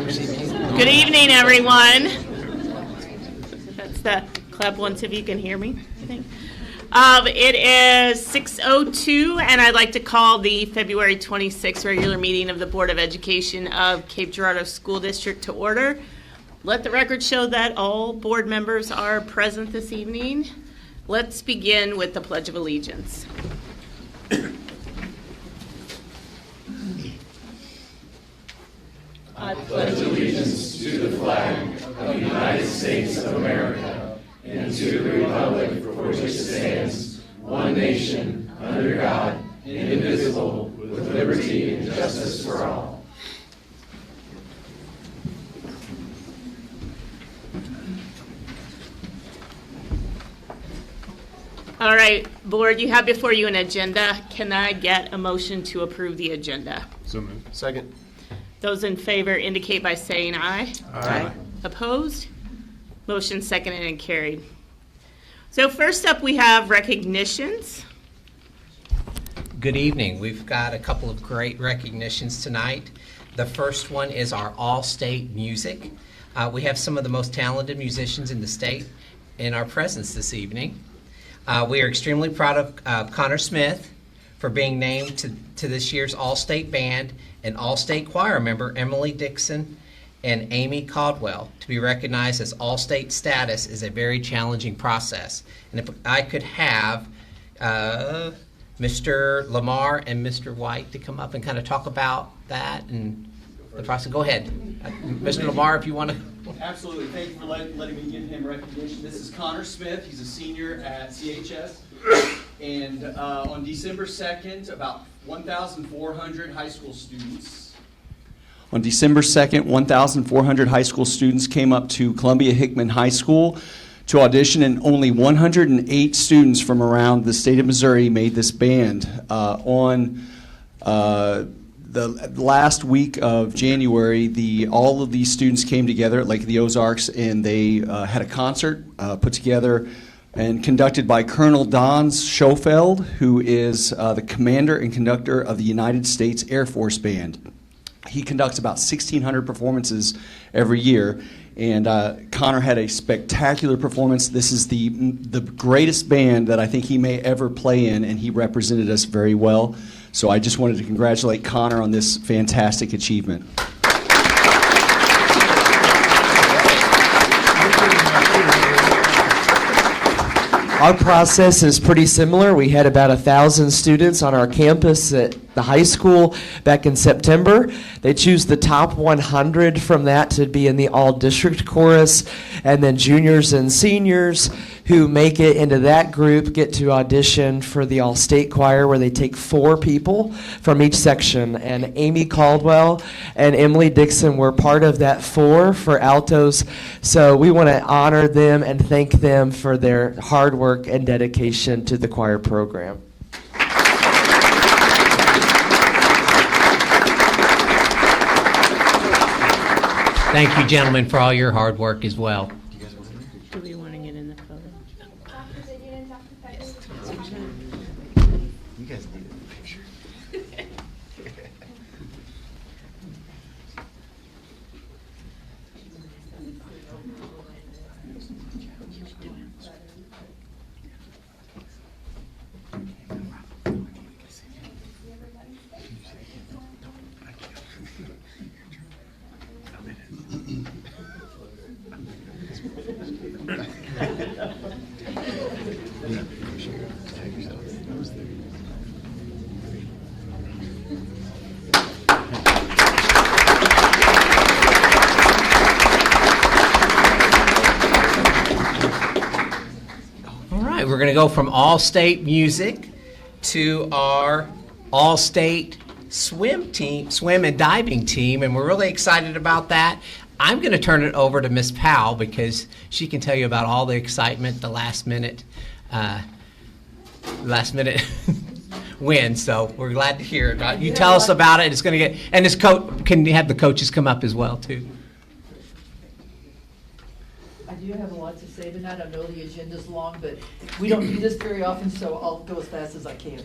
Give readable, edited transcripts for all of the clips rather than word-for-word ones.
Good evening, everyone. That's the clap once if you can hear me, I think. It is 6:02, and I'd like to call the February 26th regular meeting of the Board of Education of Cape Girardeau School District to order. Let the record show that all board members are present this evening. Let's begin with the Pledge of Allegiance. I pledge allegiance to the flag of the United States of America and to the republic for which it stands, one nation, under God, indivisible, with liberty and justice for all. All right, Board, you have before you an agenda. Can I get a motion to approve the agenda? So moved. Second. Those in favor indicate by saying aye. Aye. Opposed? Motion seconded and carried. So first up, we have recognitions. Good evening. We've got a couple of great recognitions tonight. The first one is our All-State Music. We have some of the most talented musicians in the state in our presence this evening. We are extremely proud of Connor Smith for being named to this year's All-State Band and All-State Choir member Emily Dixon and Amy Caldwell. To be recognized as All-State status is a very challenging process. And if I could have Mr. Lamar and Mr. White to come up and kind of talk about that and the process. Go ahead. Mr. Lamar, if you want to. Absolutely. Thank you for letting me give him recognition. This is Connor Smith. He's a senior at CHS. And on December 2nd, about 1,400 high school students. On December 2nd, 1,400 high school students came up to Columbia Hickman High School to audition, and only 108 students from around the state of Missouri made this band. On the last week of January, all of these students came together at Lake of the Ozarks, and they had a concert put together and conducted by Colonel Don Schofeld, who is the commander and conductor of the United States Air Force Band. He conducts about 1,600 performances every year, and Connor had a spectacular performance. This is the greatest band that I think he may ever play in, and he represented us very well. So I just wanted to congratulate Connor on this fantastic achievement. Our process is pretty similar. We had about 1,000 students on our campus at the high school back in September. They choose the top 100 from that to be in the all-district chorus, and then juniors and seniors who make it into that group get to audition for the all-state choir, where they take 4 people from each section. And Amy Caldwell and Emily Dixon were part of that 4 for altos. So we want to honor them and thank them for their hard work and dedication to the choir program. Thank you, gentlemen, for all your hard work as well. Do we want to get in the photo? You guys need a picture. We're going to go from all-state music to our all-state swim and diving team, and we're really excited about that. I'm going to turn it over to Miss Powell because she can tell you about all the excitement, the last minute win. So we're glad to hear it. You tell us about it. It's going to get, and this coach, can you have the coaches come up as well too? I do have a lot to say tonight. I know the agenda's long, but we don't do this very often, so I'll go as fast as I can.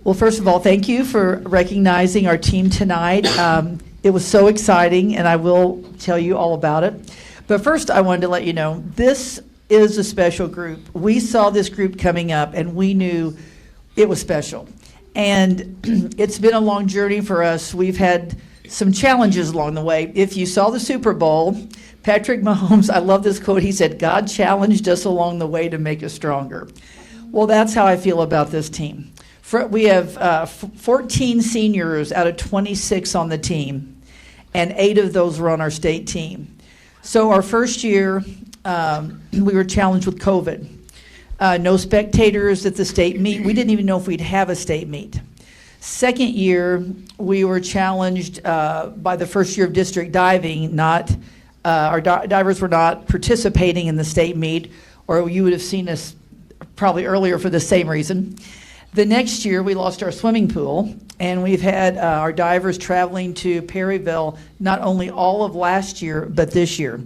Well, first of all, thank you for recognizing our team tonight. It was so exciting, and I will tell you all about it. But first, I wanted to let you know, this is a special group. We saw this group coming up, and we knew it was special. And it's been a long journey for us. We've had some challenges along the way. If you saw the Super Bowl, Patrick Mahomes, I love this quote, he said, "God challenged us along the way to make us stronger." Well, that's how I feel about this team. We have 14 seniors out of 26 on the team, and 8 of those were on our state team. So our first year, we were challenged with COVID. No spectators at the state meet. We didn't even know if we'd have a state meet. Second year, we were challenged by the first year of district diving. Our divers were not participating in the state meet, or you would have seen us probably earlier for the same reason. The next year, we lost our swimming pool, and we've had our divers traveling to Perryville not only all of last year, but this year.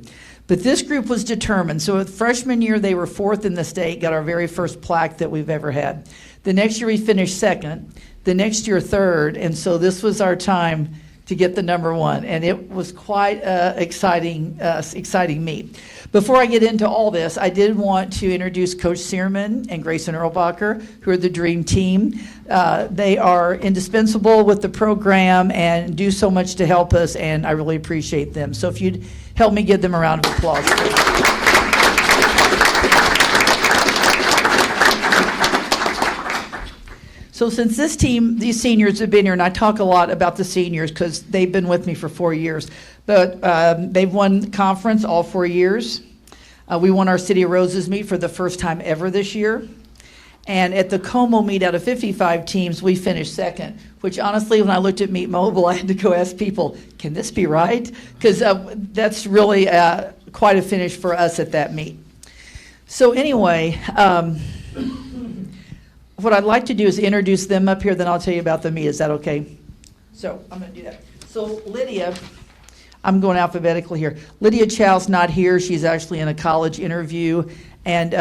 But this group was determined. So freshman year, they were 4th in the state, got our very first plaque that we've ever had. The next year, we finished 2nd. The next year, 3rd. And so this was our time to get the number 1. And it was quite exciting meet. Before I get into all this, I did want to introduce Coach Searman and Grayson Erlbacher, who are the Dream Team. They are indispensable with the program and do so much to help us, and I really appreciate them. So if you'd help me give them a round of applause, please. So since these seniors have been here, and I talk a lot about the seniors because they've been with me for 4 years, but they've won conference all 4 years. We won our City of Roses meet for the first time ever this year. And at the Como meet, out of 55 teams, we finished 2nd, which honestly, when I looked at Meet Mobile, I had to go ask people, can this be right? Because that's really quite a finish for us at that meet. So anyway, what I'd like to do is introduce them up here, then I'll tell you about the meet. Is that okay? So I'm going to do that. So Lydia, I'm going alphabetically here. Lydia Chow's not here. She's actually in a college interview, and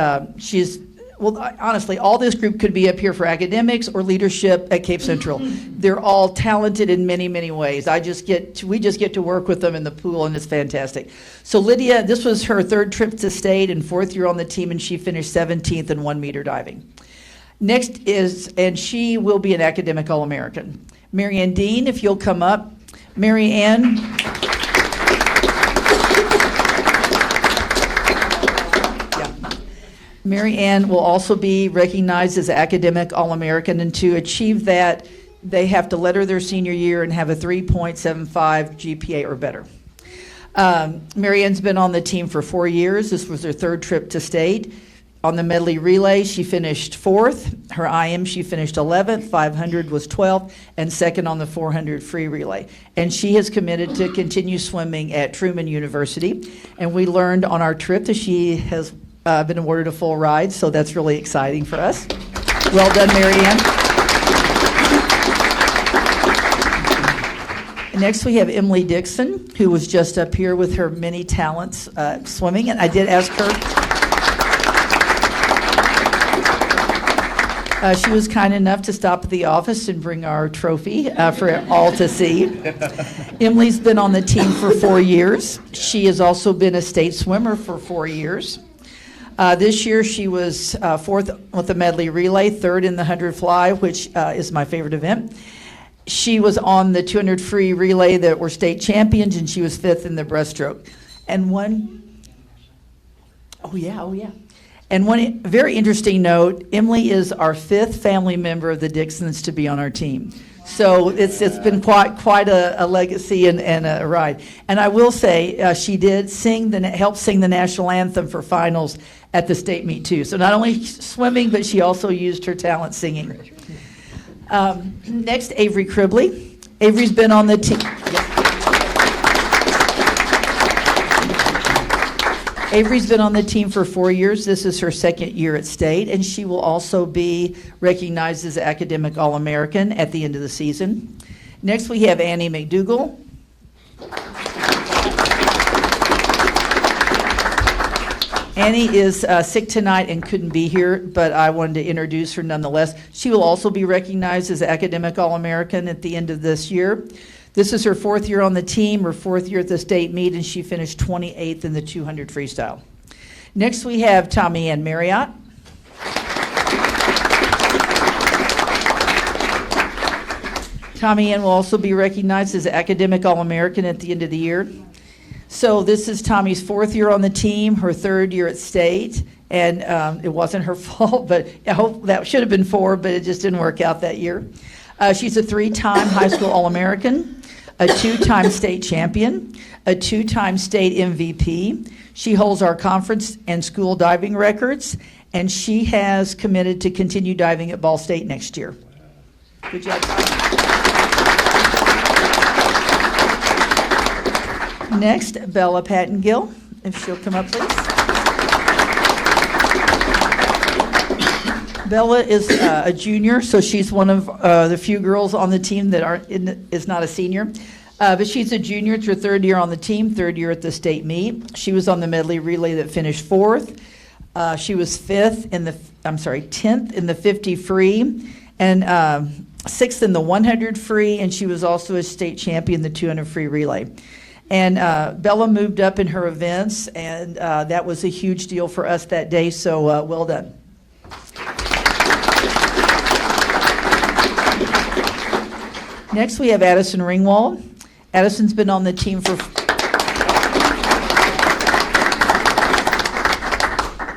honestly, all this group could be up here for academics or leadership at Cape Central. They're all talented in many, many ways. We just get to work with them in the pool, and it's fantastic. So Lydia, this was her 3rd trip to state and 4th year on the team, and she finished 17th in 1-meter diving. Next and she will be an academic All-American. Marianne Dean, if you'll come up. Marianne. Marianne will also be recognized as academic All-American, and to achieve that, they have to letter their senior year and have a 3.75 GPA or better. Marianne's been on the team for 4 years. This was her 3rd trip to state. On the medley relay, she finished 4th. Her IM, she finished 11th. 500 was 12th, and 2nd on the 400 free relay. And she has committed to continue swimming at Truman University. And we learned on our trip that she has been awarded a full ride, so that's really exciting for us. Well done, Marianne. Next, we have Emily Dixon, who was just up here with her many talents swimming, and I did ask her. She was kind enough to stop at the office and bring our trophy for all to see. Emily's been on the team for 4 years. She has also been a state swimmer for 4 years. This year she was 4th with the medley relay, 3rd in the 100 fly, which is my favorite event. She was on the 200 free relay that were state champions, and she was 5th in the breaststroke. And one very interesting note, Emily is our 5th family member of the Dixons to be on our team. So it's been quite a legacy and a ride. And I will say she did help sing the national anthem for finals at the state meet too. So not only swimming, but she also used her talent singing. Next, Avery Cribley. Avery's been on the team. Avery's been on the team for 4 years. This is her 2nd year at state, and she will also be recognized as Academic All-American at the end of the season. Next, we have Annie McDougall. Annie is sick tonight and couldn't be here, but I wanted to introduce her nonetheless. She will also be recognized as Academic All-American at the end of this year. This is her 4th year on the team, her 4th year at the state meet, and she finished 28th in the 200 freestyle. Next, we have Tommy Ann Marriott. Tommy Ann will also be recognized as Academic All-American at the end of the year. So this is Tommy's 4th year on the team, her 3rd year at state, and it wasn't her fault, but I hope that should have been 4, but it just didn't work out that year. She's a 3-time high school All-American, a 2-time state champion, a 2-time state MVP. She holds our conference and school diving records, and she has committed to continue diving at Ball State next year. Good job, Tommy. Next, Bella Pattengill, if she'll come up, please. Bella is a junior, so she's one of the few girls on the team that is not a senior. But she's a junior. It's her 3rd year on the team, 3rd year at the state meet. She was on the medley relay that finished 4th. She was 10th in the 50 free, and 6th in the 100 free, and she was also a state champion in the 200 free relay. And Bella moved up in her events, and that was a huge deal for us that day, so well done. Next, we have Addison Ringwald. Addison's been on the team for...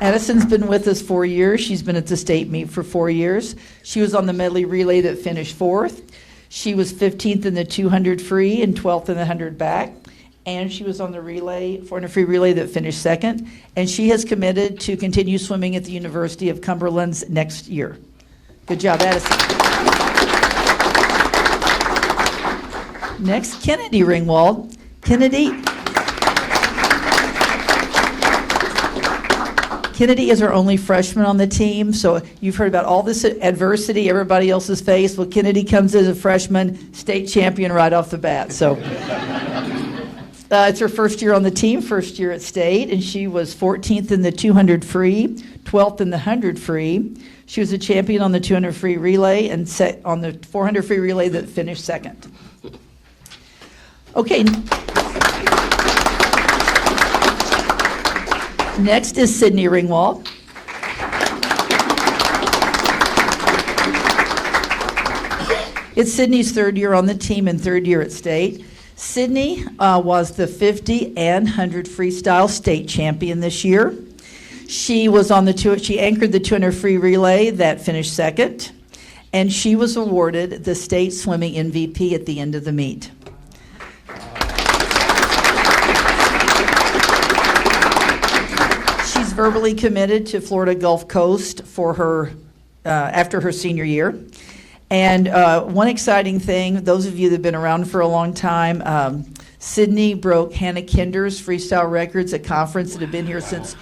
Addison's been with us 4 years. She's been at the state meet for 4 years. She was on the medley relay that finished 4th. She was 15th in the 200 free and 12th in the 100 back. And she was on the relay, 400 free relay that finished 2nd. And she has committed to continue swimming at the University of Cumberland's next year. Good job, Addison. Next, Kennedy Ringwald. Kennedy is our only freshman on the team, so you've heard about all this adversity everybody else has faced. Well, Kennedy comes as a freshman, state champion right off the bat. So it's her 1st year on the team, 1st year at state, and she was 14th in the 200 free, 12th in the 100 free. She was a champion on the 200 free relay and set on the 400 free relay that finished 2nd. Okay. Next is Sydney Ringwald. It's Sydney's 3rd year on the team and 3rd year at state. Sydney was the 50 and 100 freestyle state champion this year. She was on she anchored the 200 free relay that finished 2nd, and she was awarded the state swimming MVP at the end of the meet. She's verbally committed to Florida Gulf Coast for her after her senior year. And one exciting thing, those of you that have been around for a long time, Sydney broke Hannah Kinder's freestyle records at conference that have been here since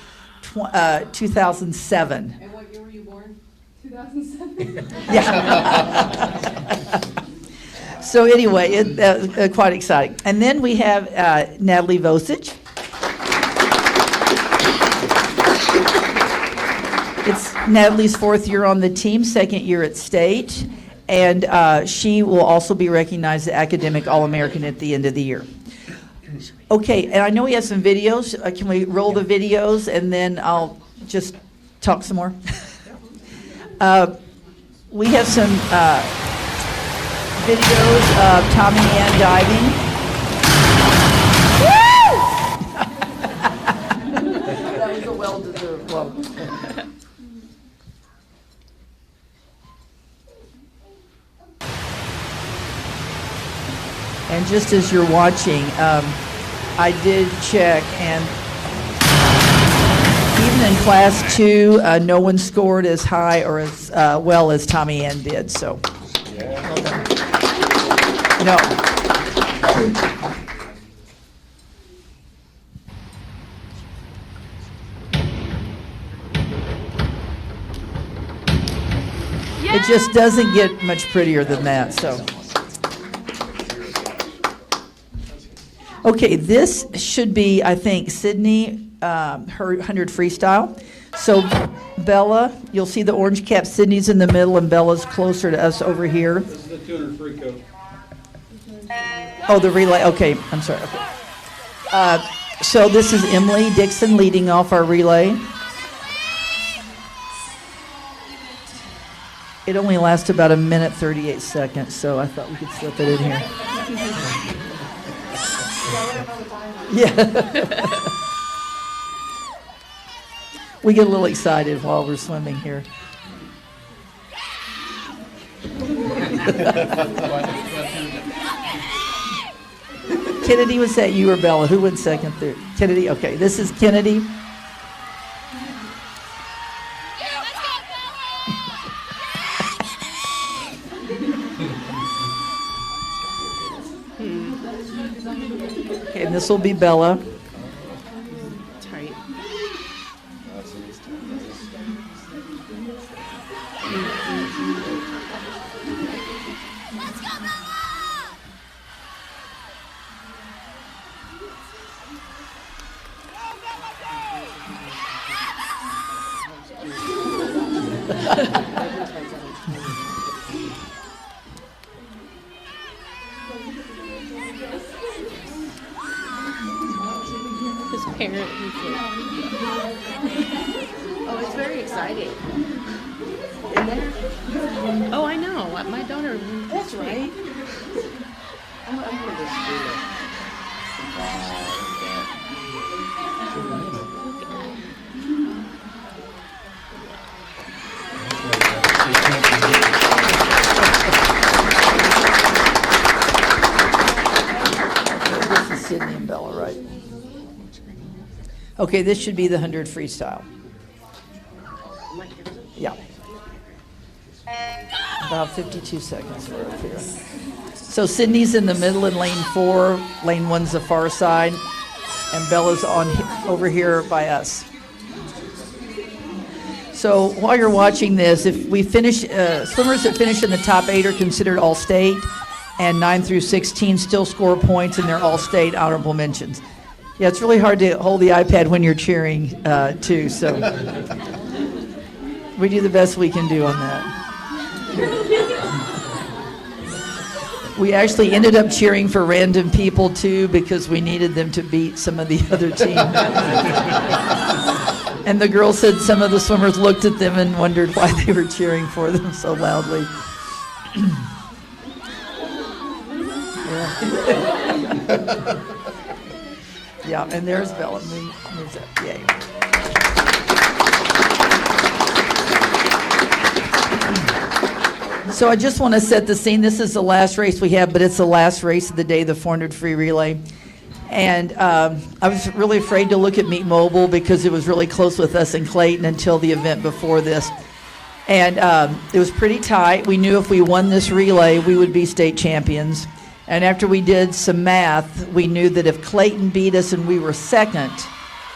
2007. And what year were you born? 2007? Yeah. So anyway, quite exciting. And then we have Natalie Vosich. It's Natalie's 4th year on the team, 2nd year at state. And she will also be recognized as Academic All-American at the end of the year. Okay, and I know we have some videos. Can we roll the videos, and then I'll just talk some more? We have some videos of Tommy Ann diving. Woo! That was a well-deserved one. And just as you're watching, I did check, and even in Class 2, no one scored as high or as well as Tommy Ann did. So, well done. No. It just doesn't get much prettier than that. So. Okay, this should be, I think, Sydney, her 100 freestyle. So Bella, you'll see the orange cap. Sydney's in the middle, and Bella's closer to us over here. This is the 200 free coat. Go! Oh, the relay, okay, I'm sorry, okay. So this is Emily Dixon leading off our relay. It only lasts about 1:38, so I thought we could slip it in here. Yeah. We get a little excited while we're swimming here. Kennedy, was that you or Bella? Who went second there? Kennedy, okay. This is Kennedy. Okay, and this will be Bella. Tight. His parent. Oh, it's very exciting. Oh, I know. My daughter. That's right. This is Sydney and Bella, right? Okay, this should be the 100 freestyle. Yeah. About 52 seconds we're up here. So Sydney's in the middle in lane 4, lane 1's the far side, and Bella's over here by us. So while you're watching this, if we finish, swimmers that finish in the top 8 are considered all-state, and 9 through 16 still score points, and they're all-state honorable mentions. Yeah, it's really hard to hold the iPad when you're cheering, too, so we do the best we can do on that. We actually ended up cheering for random people, too, because we needed them to beat some of the other team. And the girl said some of the swimmers looked at them and wondered why they were cheering for them so loudly. Yeah, and there's Bella. Moves up. Yay. So I just want to set the scene. This is the last race we have, but it's the last race of the day, the 400 free relay. And I was really afraid to look at Meet Mobile because it was really close with us in Clayton until the event before this. And it was pretty tight. We knew if we won this relay, we would be state champions. And after we did some math, we knew that if Clayton beat us and we were second,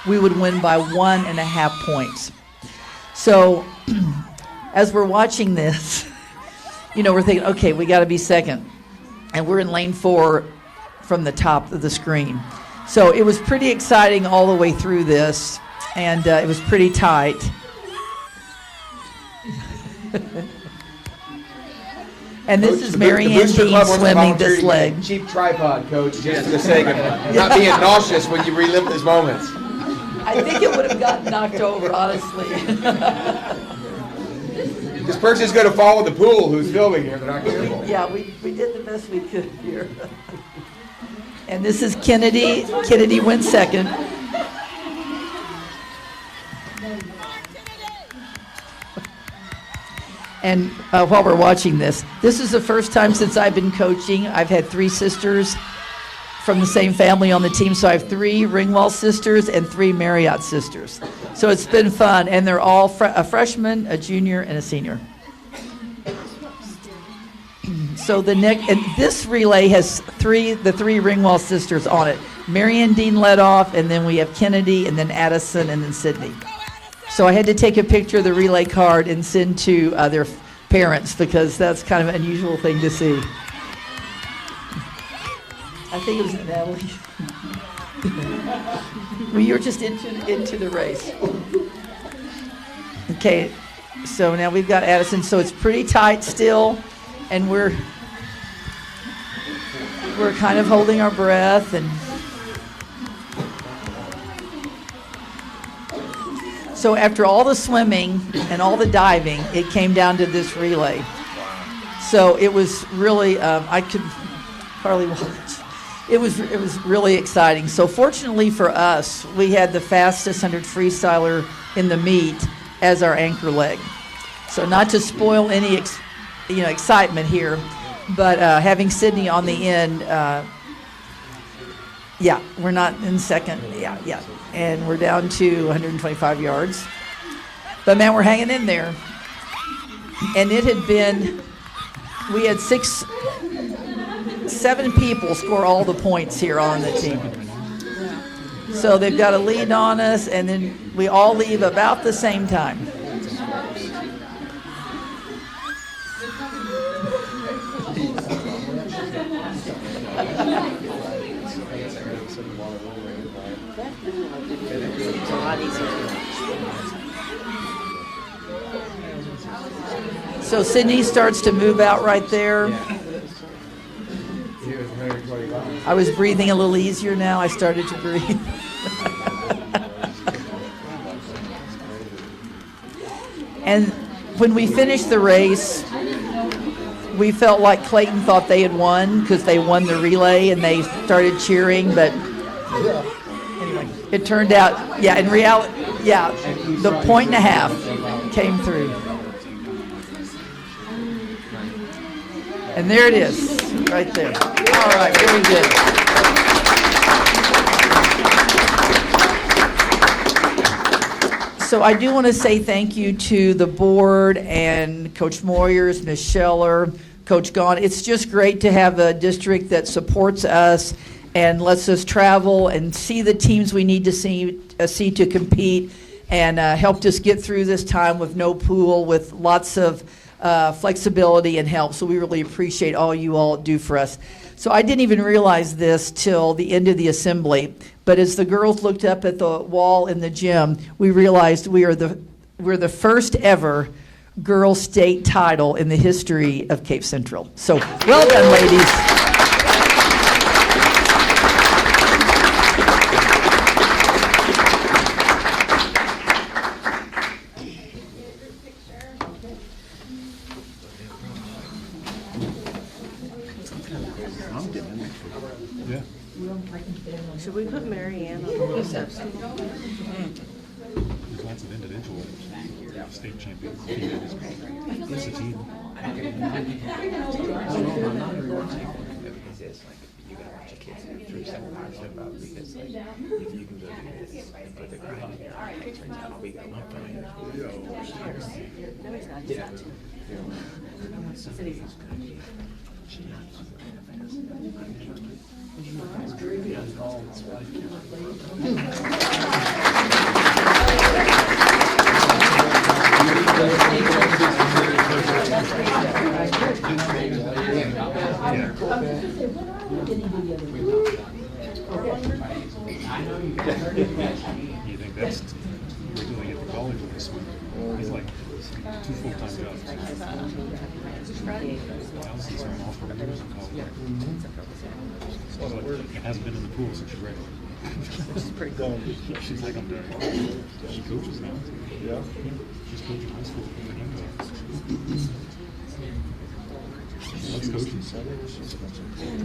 we would win by 1.5 points. So as we're watching this, you know, we're thinking, okay, we got to be second. And we're in lane 4 from the top of the screen. So it was pretty exciting all the way through this, and it was pretty tight. And this is Mary Ann Dean swimming this leg. Cheap tripod, coach, just for the sake of not being nauseous when you relive these moments. I think it would have gotten knocked over, honestly. This person's going to fall in the pool who's filming here. They're not careful. Yeah, we did the best we could here. And this is Kennedy. Kennedy went second. And while we're watching this is the first time since I've been coaching. I've had 3 sisters from the same family on the team. So I have 3 Ringwald sisters and 3 Marriott sisters. So it's been fun. And they're all a freshman, a junior, and a senior. So this relay has the 3 Ringwald sisters on it. Marianne Dean led off, and then we have Kennedy, and then Addison, and then Sydney. So I had to take a picture of the relay card and send to their parents because that's kind of an unusual thing to see. I think it was Natalie. Well, you're just into the race. Okay, so now we've got Addison. So it's pretty tight still, and we're we're kind of holding our breath, and so after all the swimming and all the diving, it came down to this relay. So it was really, I could hardly watch. It was really exciting. So fortunately for us, we had the fastest 100 freestyler in the meet as our anchor leg. So not to spoil any excitement here, but having Sydney on the end, we're not in second, and we're down to 125 yards. But man, we're hanging in there. And it had been, we had 7 people score all the points here on the team. So they've got a lead on us, and then we all leave about the same time. So Sydney starts to move out right there. I was breathing a little easier now. I started to breathe. And when we finished the race, we felt like Clayton thought they had won because they won the relay and they started cheering. But anyway, it turned out, in reality, the 1.5 came through. And there it is, right there. All right, very good. So I do want to say thank you to the board and Coach Moyers, Ms. Scheller, Coach Gahn. It's just great to have a district that supports us and lets us travel and see the teams we need to see to compete, and helped us get through this time with no pool, with lots of flexibility and help. So we really appreciate all you all do for us. So I didn't even realize this till the end of the assembly, but as the girls looked up at the wall in the gym, we realized we're the first ever girls state title in the history of Cape Central. So well done, ladies. Should we put Mary Ann on the list? There's lots of individual state champions. It's a team. You think that's regularly at the college with this one? He's like 2 full-time jobs. Allison's been off for years in college. It hasn't been in the pool since she graduated. Which is pretty cool. She's like, I'm done. She coaches now. Yeah. She's coaching high school.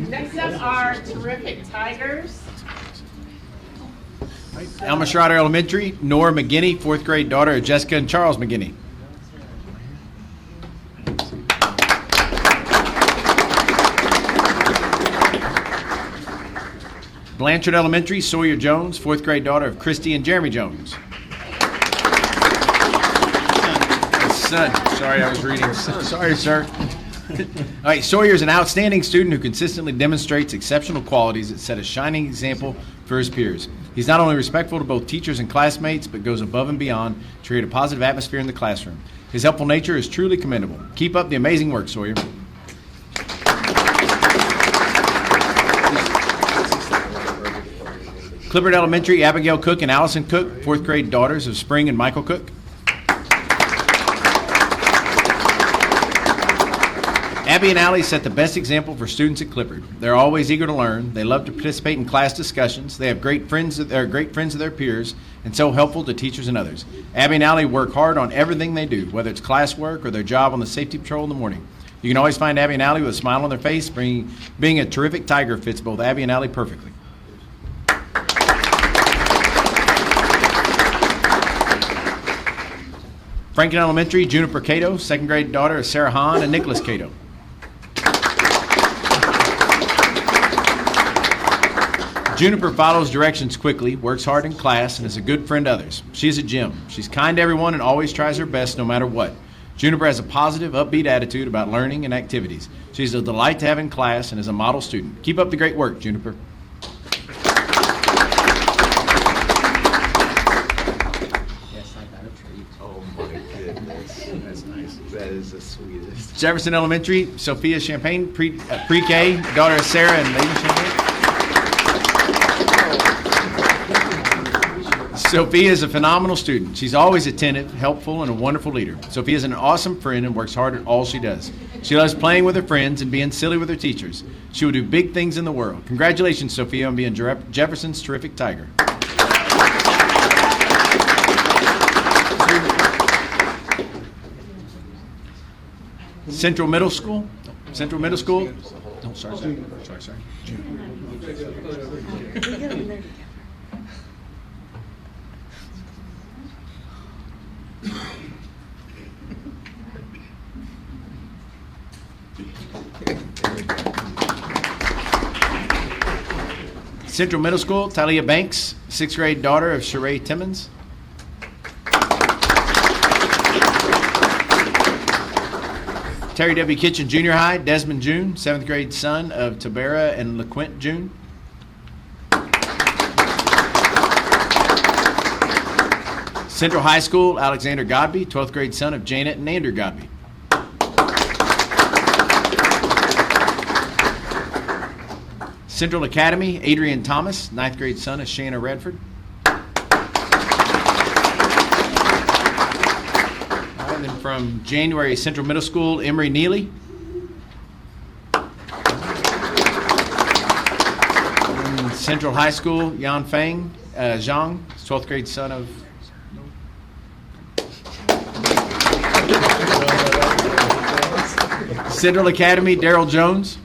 Next up are terrific Tigers. Alma Schroeder Elementary, Nora McGinney, 4th grade daughter of Jessica and Charles McGinney. Blanchard Elementary, Sawyer Jones, 4th grade daughter of Christy and Jeremy Jones. Son, sorry, I was reading. Sorry, sir. All right, Sawyer is an outstanding student who consistently demonstrates exceptional qualities that set a shining example for his peers. He's not only respectful to both teachers and classmates, but goes above and beyond to create a positive atmosphere in the classroom. His helpful nature is truly commendable. Keep up the amazing work, Sawyer. Clifford Elementary, Abigail Cook and Allison Cook, 4th grade daughters of Spring and Michael Cook. Abby and Allie set the best example for students at Clifford. They're always eager to learn. They love to participate in class discussions. They have great friends. They're great friends of their peers and so helpful to teachers and others. Abby and Allie work hard on everything they do, whether it's classwork or their job on the safety patrol in the morning. You can always find Abby and Allie with a smile on their face. Being a terrific Tiger fits both Abby and Allie perfectly. Franklin Elementary, Juniper Cato, second grade daughter of Sarah Hahn and Nicholas Cato. Juniper follows directions quickly, works hard in class, and is a good friend to others. She's a gem. She's kind to everyone and always tries her best no matter what. Juniper has a positive, upbeat attitude about learning and activities. She's a delight to have in class and is a model student. Keep up the great work, Juniper. That is the sweetest. Jefferson Elementary, Sophia Champagne, pre-K, daughter of Sarah and Lady Champagne. Sophia is a phenomenal student. She's always attentive, helpful, and a wonderful leader. Sophia is an awesome friend and works hard at all she does. She loves playing with her friends and being silly with her teachers. She will do big things in the world. Congratulations, Sophia, on being Jefferson's terrific Tiger. Central Middle School. Oh, sorry. Central Middle School, Talia Banks, sixth grade daughter of Sheree Timmons. Terry W. Kitchen Junior High, Desmond June, seventh grade son of Tabera and LaQuint June. Central High School, Alexander Godby, 12th grade son of Janet and Andrew Godby. Central Academy, Adrian Thomas, 9th grade son of Shanna Redford. And then from January, Central Middle School, Emery Neely. And Central High School, Yan Feng Zhang, 12th grade son of... Central Academy, Daryl Jones.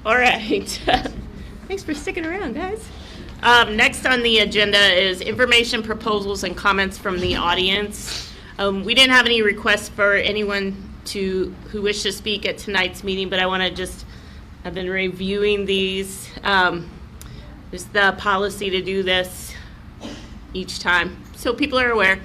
All right. Thanks for sticking around, guys. Next on the agenda is information, proposals, and comments from the audience. We didn't have any requests for anyone who wished to speak at tonight's meeting, but I want to I've been reviewing these. It's the policy to do this each time, so people are aware.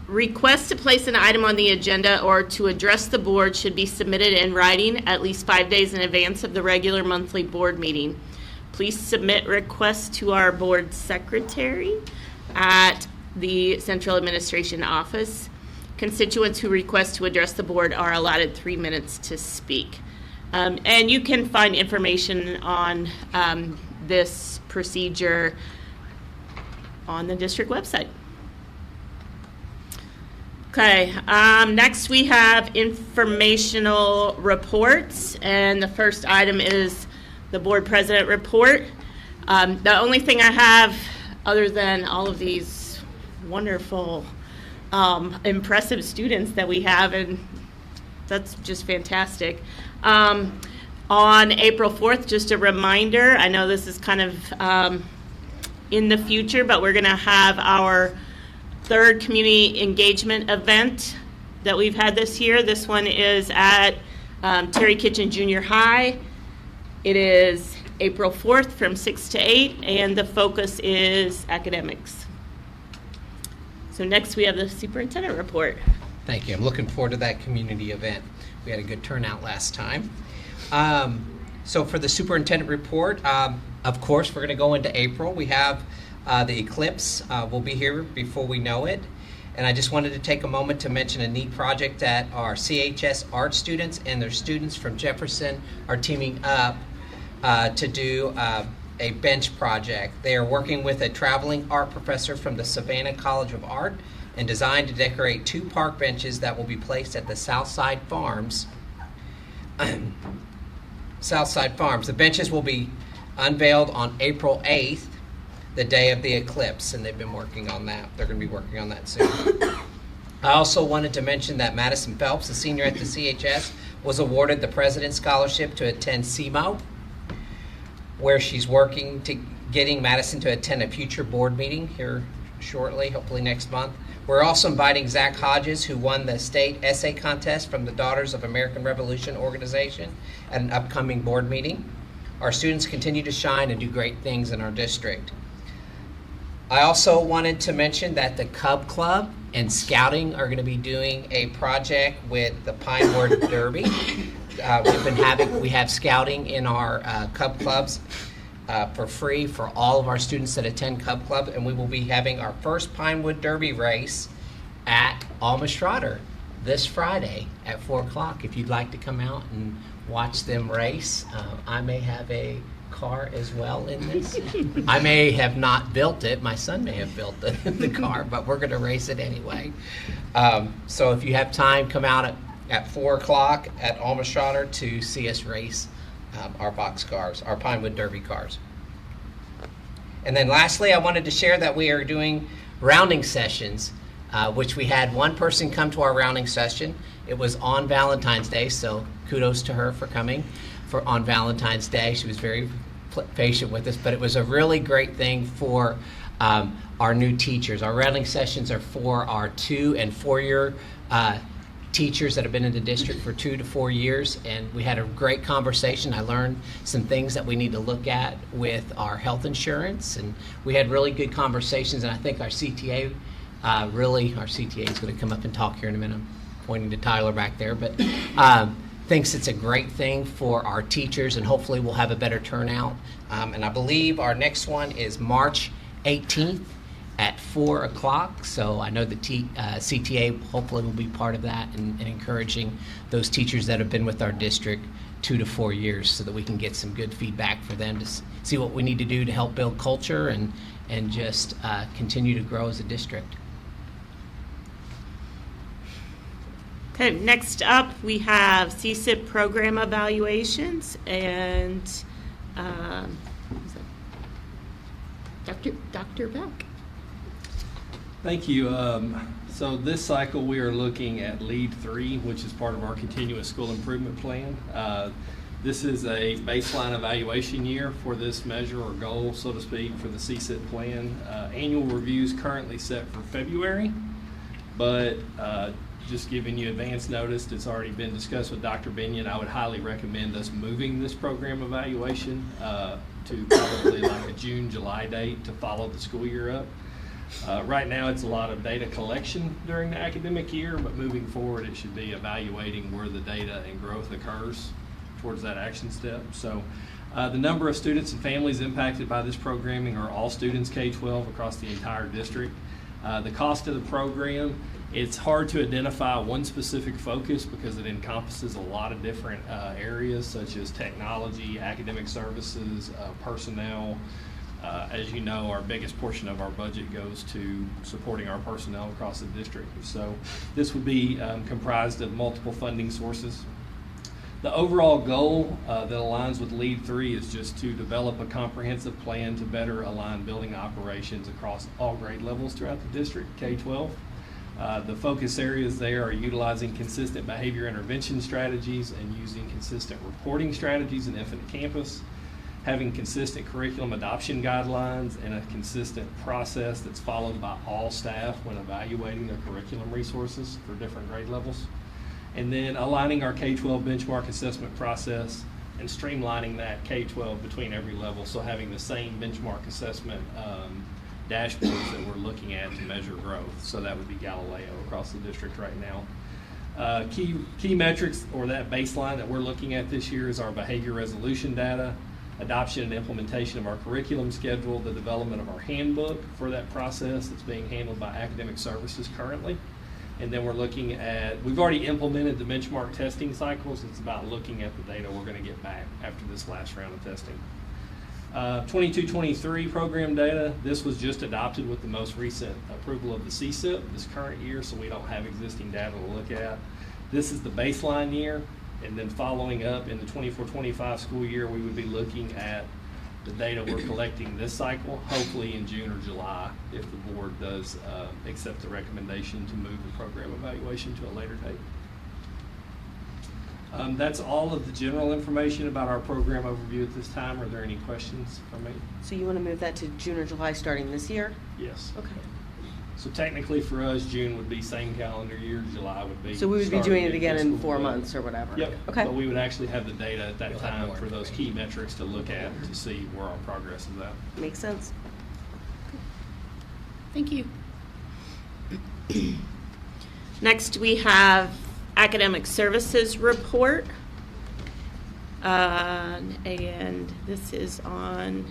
Requests to place an item on the agenda or to address the board should be submitted in writing at least 5 days in advance of the regular monthly board meeting. Please submit requests to our board secretary at the Central Administration Office. Constituents who request to address the board are allotted 3 minutes to speak. And you can find information on this procedure on the district website. Okay, next we have informational reports, and the first item is the board president report. The only thing I have, other than all of these wonderful, impressive students that we have, and that's just fantastic. On April 4th, just a reminder, I know this is kind of in the future, but we're going to have our third community engagement event that we've had this year. This one is at Terry Kitchen Junior High. It is April 4th from 6 to 8, and the focus is academics. So next we have the superintendent report. Thank you. I'm looking forward to that community event. We had a good turnout last time. So for the superintendent report, of course, we're going to go into April. We have the eclipse will be here before we know it. And I just wanted to take a moment to mention a neat project that our CHS art students and their students from Jefferson are teaming up to do a bench project. They are working with a traveling art professor from the Savannah College of Art and designed to decorate 2 park benches that will be placed at the Southside Farms. Southside Farms. The benches will be unveiled on April 8th, the day of the eclipse, and they've been working on that. They're going to be working on that soon. I also wanted to mention that Madison Phelps, a senior at the CHS, was awarded the President's Scholarship to attend SEMO, where she's working to getting Madison to attend a future board meeting here shortly, hopefully next month. We're also inviting Zach Hodges, who won the state essay contest from the Daughters of American Revolution organization, at an upcoming board meeting. Our students continue to shine and do great things in our district. I also wanted to mention that the Cub Club and Scouting are going to be doing a project with the Pinewood Derby. We have Scouting in our Cub Clubs for free for all of our students that attend Cub Club, and we will be having our first Pinewood Derby race at Alma Schroeder this Friday at 4 o'clock. If you'd like to come out and watch them race, I may have a car as well in this. I may have not built it. My son may have built the car, but we're going to race it anyway. So if you have time, come out at 4 o'clock at Alma Schroeder to see us race our box cars, our Pinewood Derby cars. And then lastly, I wanted to share that we are doing rounding sessions, which we had one person come to our rounding session. It was on Valentine's Day, so kudos to her for coming on Valentine's Day. She was very patient with us, but it was a really great thing for our new teachers. Our rounding sessions are for our 2- and 4-year teachers that have been in the district for 2 to 4 years, and we had a great conversation. I learned some things that we need to look at with our health insurance, and we had really good conversations, and I think our CTA is going to come up and talk here in a minute. I'm pointing to Tyler back there, but thinks it's a great thing for our teachers, and hopefully we'll have a better turnout. And I believe our next one is March 18th at 4 o'clock. So I know the CTA hopefully will be part of that and encouraging those teachers that have been with our district 2 to 4 years so that we can get some good feedback for them to see what we need to do to help build culture and just continue to grow as a district. Okay, next up we have CSIP program evaluations, and Dr. Beck. Thank you. So this cycle we are looking at LEAD 3, which is part of our continuous school improvement plan. This is a baseline evaluation year for this measure or goal, so to speak, for the CSIP plan. Annual reviews currently set for February, but just giving you advance notice, it's already been discussed with Dr. Binion. I would highly recommend us moving this program evaluation to probably like a June, July date to follow the school year up. Right now it's a lot of data collection during the academic year, but moving forward it should be evaluating where the data and growth occurs towards that action step. So the number of students and families impacted by this programming are all students K-12 across the entire district. The cost of the program, it's hard to identify one specific focus because it encompasses a lot of different areas such as technology, academic services, personnel, As you know, our biggest portion of our budget goes to supporting our personnel across the district. So this would be comprised of multiple funding sources. The overall goal that aligns with Lead 3 is just to develop a comprehensive plan to better align building operations across all grade levels throughout the district, K-12. The focus areas there are utilizing consistent behavior intervention strategies and using consistent reporting strategies in Infinite Campus, having consistent curriculum adoption guidelines and a consistent process that's followed by all staff when evaluating their curriculum resources for different grade levels. And then aligning our K-12 benchmark assessment process and streamlining that K-12 between every level, so having the same benchmark assessment dashboards that we're looking at to measure growth. So that would be Galileo across the district right now. Key metrics, or that baseline that we're looking at this year, is our behavior resolution data, adoption and implementation of our curriculum schedule, the development of our handbook for that process that's being handled by academic services currently. And then we're looking at, we've already implemented the benchmark testing cycles. It's about looking at the data we're going to get back after this last round of testing. 22-23 program data, this was just adopted with the most recent approval of the CSIP this current year, so we don't have existing data to look at. This is the baseline year, and then following up in the 24-25 school year, we would be looking at the data we're collecting this cycle, hopefully in June or July, if the board does accept the recommendation to move the program evaluation to a later date. That's all of the general information about our program overview at this time. Are there any questions from me? So you want to move that to June or July starting this year? Yes. Okay. So technically for us, June would be same calendar year, July would be. So we would be starting doing it new again in fiscal 4 year. months or whatever? Yep. Okay. But we would actually have the data at that We'll have time more for those key metrics to look at to see where our progress is at. Makes sense. Thank you. Next, we have academic services report. And this is on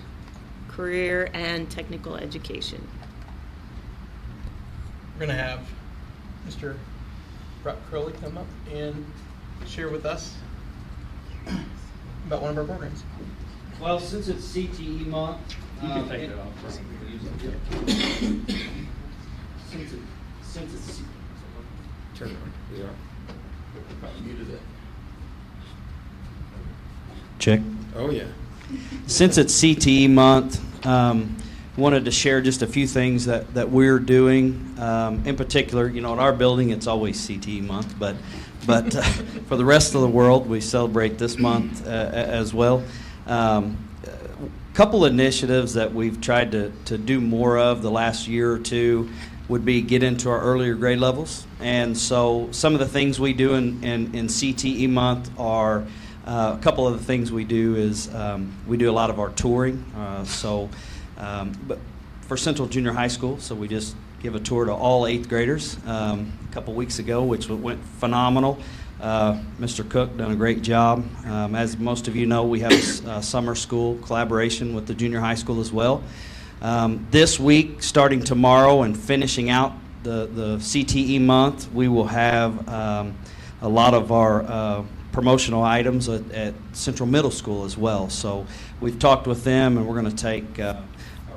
career and technical education. We're going to have Mr. Brock Crowley come up and share with us about one of our programs. Well, since it's CTE month, You can take that off. since it's Turn it on. We are. Probably muted it. Check. Oh, yeah. Since it's CTE month, wanted to share just a few things that we're doing. In particular, you know, in our building, it's always CTE month, but for the rest of the world, we celebrate this month as well. Couple initiatives that we've tried to do more of the last year or two would be get into our earlier grade levels. And so some of the things we do in CTE month are a couple of the things we do is we do a lot of our touring. But for Central Junior High School, so we just give a tour to all 8th graders a couple weeks ago, which went phenomenal. Mr. Cook done a great job. As most of you know, we have a summer school collaboration with the junior high school as well. This week, starting tomorrow and finishing out the CTE month, we will have a lot of our promotional items at Central Middle School as well. So we've talked with them, and we're going to take our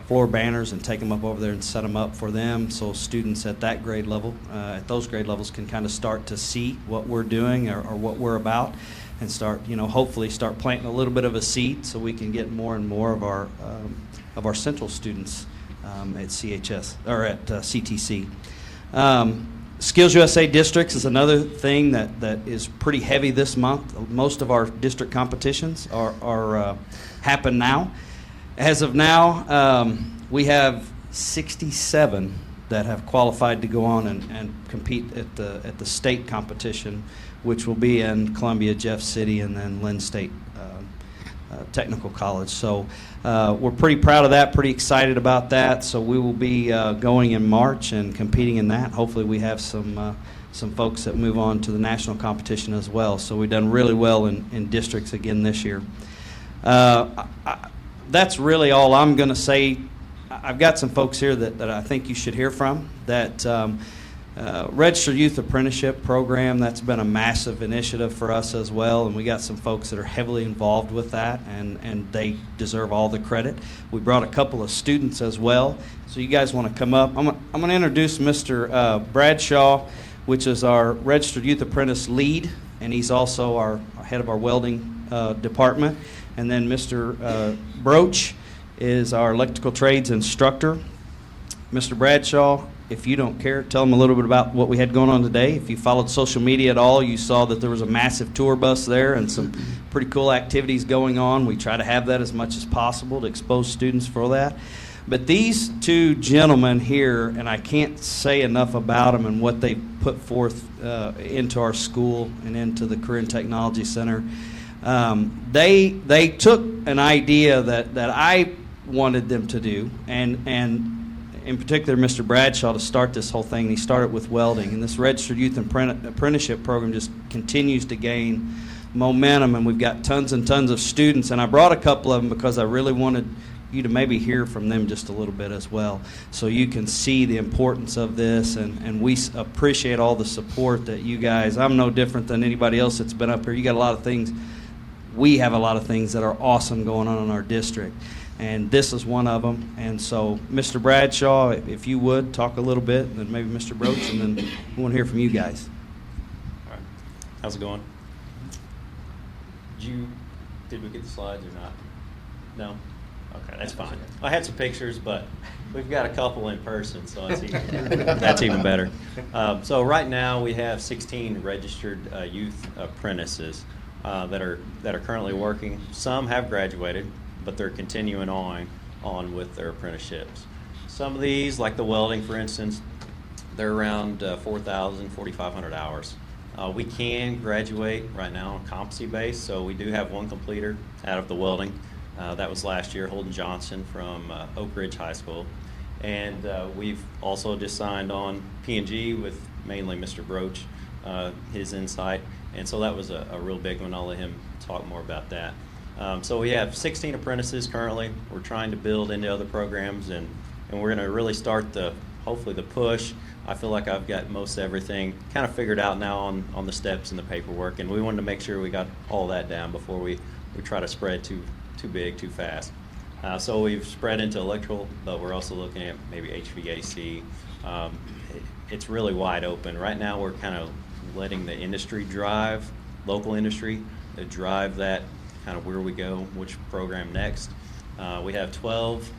floor banners and take them up over there and set them up for them, so students at that grade level, at those grade levels, can kind of start to see what we're doing or what we're about, and start, you know, hopefully start planting a little bit of a seed so we can get more and more of our Central students at CHS or at CTC. Skills USA districts is another thing that is pretty heavy this month. Most of our district competitions are happen now. As of now, we have 67 that have qualified to go on and compete at the state competition, which will be in Columbia, Jeff City, and then Lynn State Technical College. So we're pretty proud of that, pretty excited about that. So we will be going in March and competing in that. Hopefully we have some folks that move on to the national competition as well. So we've done really well in districts again this year. That's really all I'm going to say. I've got some folks here that I think you should hear from that Registered Youth Apprenticeship Program, that's been a massive initiative for us as well, and we got some folks that are heavily involved with that, and they deserve all the credit. We brought a couple of students as well, so you guys want to come up. I'm going to introduce Mr. Bradshaw, which is our Registered Youth Apprentice lead, and he's also our head of our welding department. And then Mr. Broach is our electrical trades instructor. Mr. Bradshaw, if you don't care, tell them a little bit about what we had going on today. If you followed social media at all, you saw that there was a massive tour bus there and some pretty cool activities going on. We try to have that as much as possible to expose students for that. But these two gentlemen here, and I can't say enough about them and what they put forth into our school and into the Career and Technology Center. They took an idea that I wanted them to do, and in particular, Mr. Bradshaw, to start this whole thing. He started with welding, and this Registered Youth Apprenticeship Program just continues to gain momentum, and we've got tons and tons of students. And I brought a couple of them because I really wanted you to maybe hear from them just a little bit as well, so you can see the importance of this, and we appreciate all the support that you guys, I'm no different than anybody else that's been up here. You got a lot of things, we have a lot of things that are awesome going on in our district, and this is one of them. And so, Mr. Bradshaw, if you would, talk a little bit, and then maybe Mr. Broach, and then we want to hear from you guys. All right. How's it going? Did we get the slides or not? No? Okay, that's fine. I had some pictures, but we've got a couple in person, so that's even better. So right now we have 16 registered youth apprentices that are currently working. Some have graduated, but they're continuing on with their apprenticeships. Some of these, like the welding, for instance, they're around 4,000, 4,500 hours. We can graduate right now on competency base, so we do have one completer out of the welding. That was last year, Holden Johnson from Oak Ridge High School. And we've also just signed on P&G with mainly Mr. Broach, his insight. And so that was a real big one. I'll let him talk more about that. So we have 16 apprentices currently. We're trying to build into other programs, and we're going to really start hopefully the push. I feel like I've got most everything kind of figured out now on the steps and the paperwork, and we wanted to make sure we got all that down before we try to spread too big, too fast. So we've spread into electrical, but we're also looking at maybe HVAC. It's really wide open. Right now we're kind of letting the industry drive, local industry, drive that kind of where we go, which program next. We have 12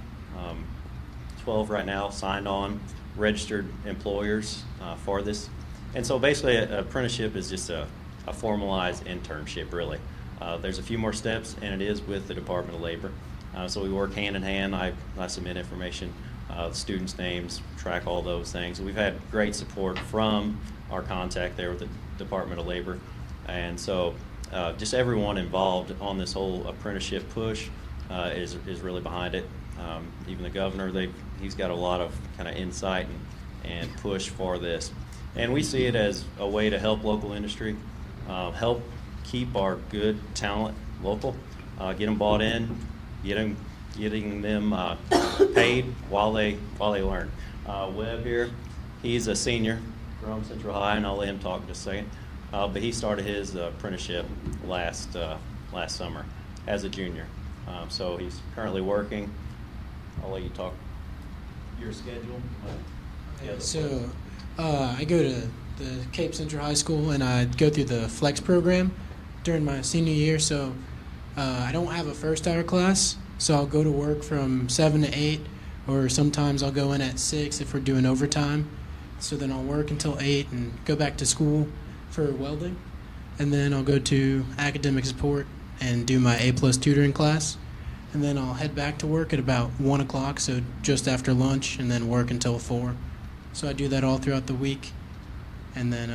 right now signed on, registered employers for this. And so basically an apprenticeship is just a formalized internship, really. There's a few more steps, and it is with the Department of Labor. So we work hand in hand. I submit information, the students' names, track all those things. We've had great support from our contact there with the Department of Labor. And so just everyone involved on this whole apprenticeship push is really behind it. Even the governor, he's got a lot of kind of insight and push for this. And we see it as a way to help local industry, help keep our good talent local, get them bought in, getting them paid while they learn. Webb here, he's a senior from Central High, and I'll let him talk in just a second. But he started his apprenticeship last summer as a junior. So he's currently working. I'll let you talk your schedule. So I go to the Cape Central High School, and I go through the Flex program during my senior year. So I don't have a first hour class, so I'll go to work from 7 to 8, or sometimes I'll go in at 6 if we're doing overtime. So then I'll work until 8 and go back to school for welding, and then I'll go to academic support and do my A+ tutoring class, and then I'll head back to work at about 1 o'clock, so just after lunch, and then work until 4. So I do that all throughout the week, and then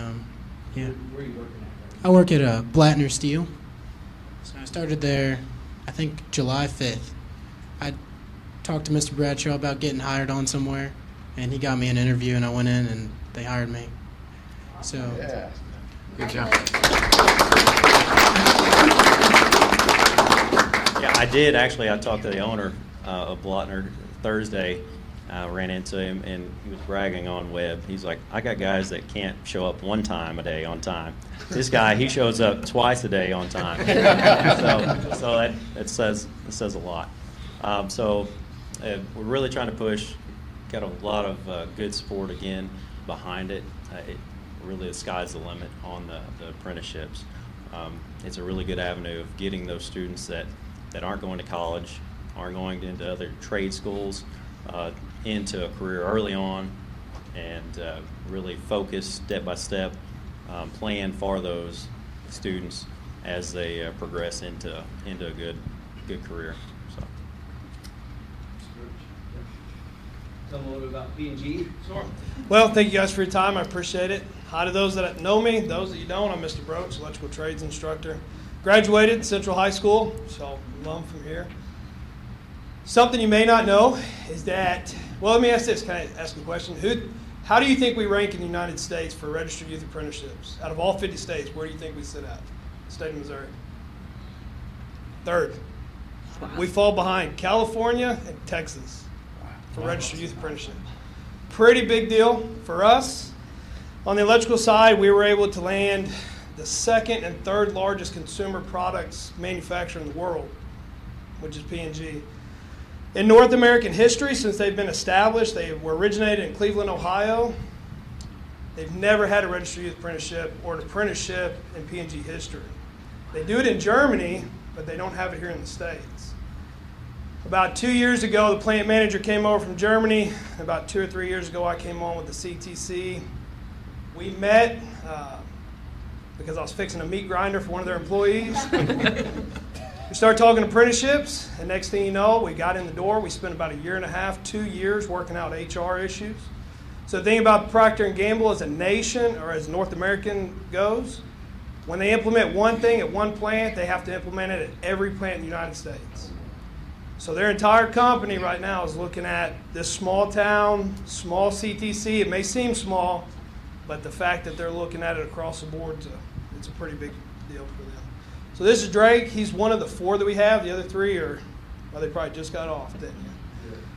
yeah. Where are you working at? I work at Blattner Steel. So I started there, I think July 5th. I talked to Mr. Bradshaw about getting hired on somewhere, and he got me an interview, and I went in, and they hired me. So. Yeah. Good job. Yeah, I did actually. I talked to the owner of Blattner Thursday, I ran into him, and he was bragging on Webb. He's like, I got guys that can't show up one time a day on time. This guy, he shows up twice a day on time. so that says a lot. We're really trying to push. Got a lot of good support again behind it. Really, the sky's the limit on the apprenticeships. It's a really good avenue of getting those students that aren't going to college, aren't going into other trade schools, into a career early on, and really focus step by step, plan for those students as they progress into a good career. So. Tell them a little bit about P&G. Sure. Well, thank you guys for your time. I appreciate it. Hi to those that know me. Those that you don't, I'm Mr. Broach, electrical trades instructor. Graduated Central High School, so alum from here. Something you may not know is that, well, let me ask this. Can I ask a question? How do you think we rank in the United States for registered youth apprenticeships? Out of all 50 states, where do you think we sit at? State of Missouri. Third. We fall behind California and Texas for registered youth apprenticeship. Pretty big deal for us. On the electrical side, we were able to land the second and third largest consumer products manufacturer in the world, which is P&G. In North American history, since they've been established, they were originated in Cleveland, Ohio. They've never had a registered youth apprenticeship or an apprenticeship in P&G history. They do it in Germany, but they don't have it here in the States. About 2 years ago, the plant manager came over from Germany. About 2 or 3 years ago, I came on with the CTC. We met because I was fixing a meat grinder for one of their employees. We started talking apprenticeships, and next thing you know, we got in the door. We spent about 1.5 years, 2 years working out HR issues. So the thing about Procter & Gamble as a nation, or as North American goes, when they implement one thing at one plant, they have to implement it at every plant in the United States. So their entire company right now is looking at this small town, small CTC. It may seem small, but the fact that they're looking at it across the board, it's a pretty big deal for them. So this is Drake. He's one of the 4 that we have. The other 3 well, they probably just got off, didn't you?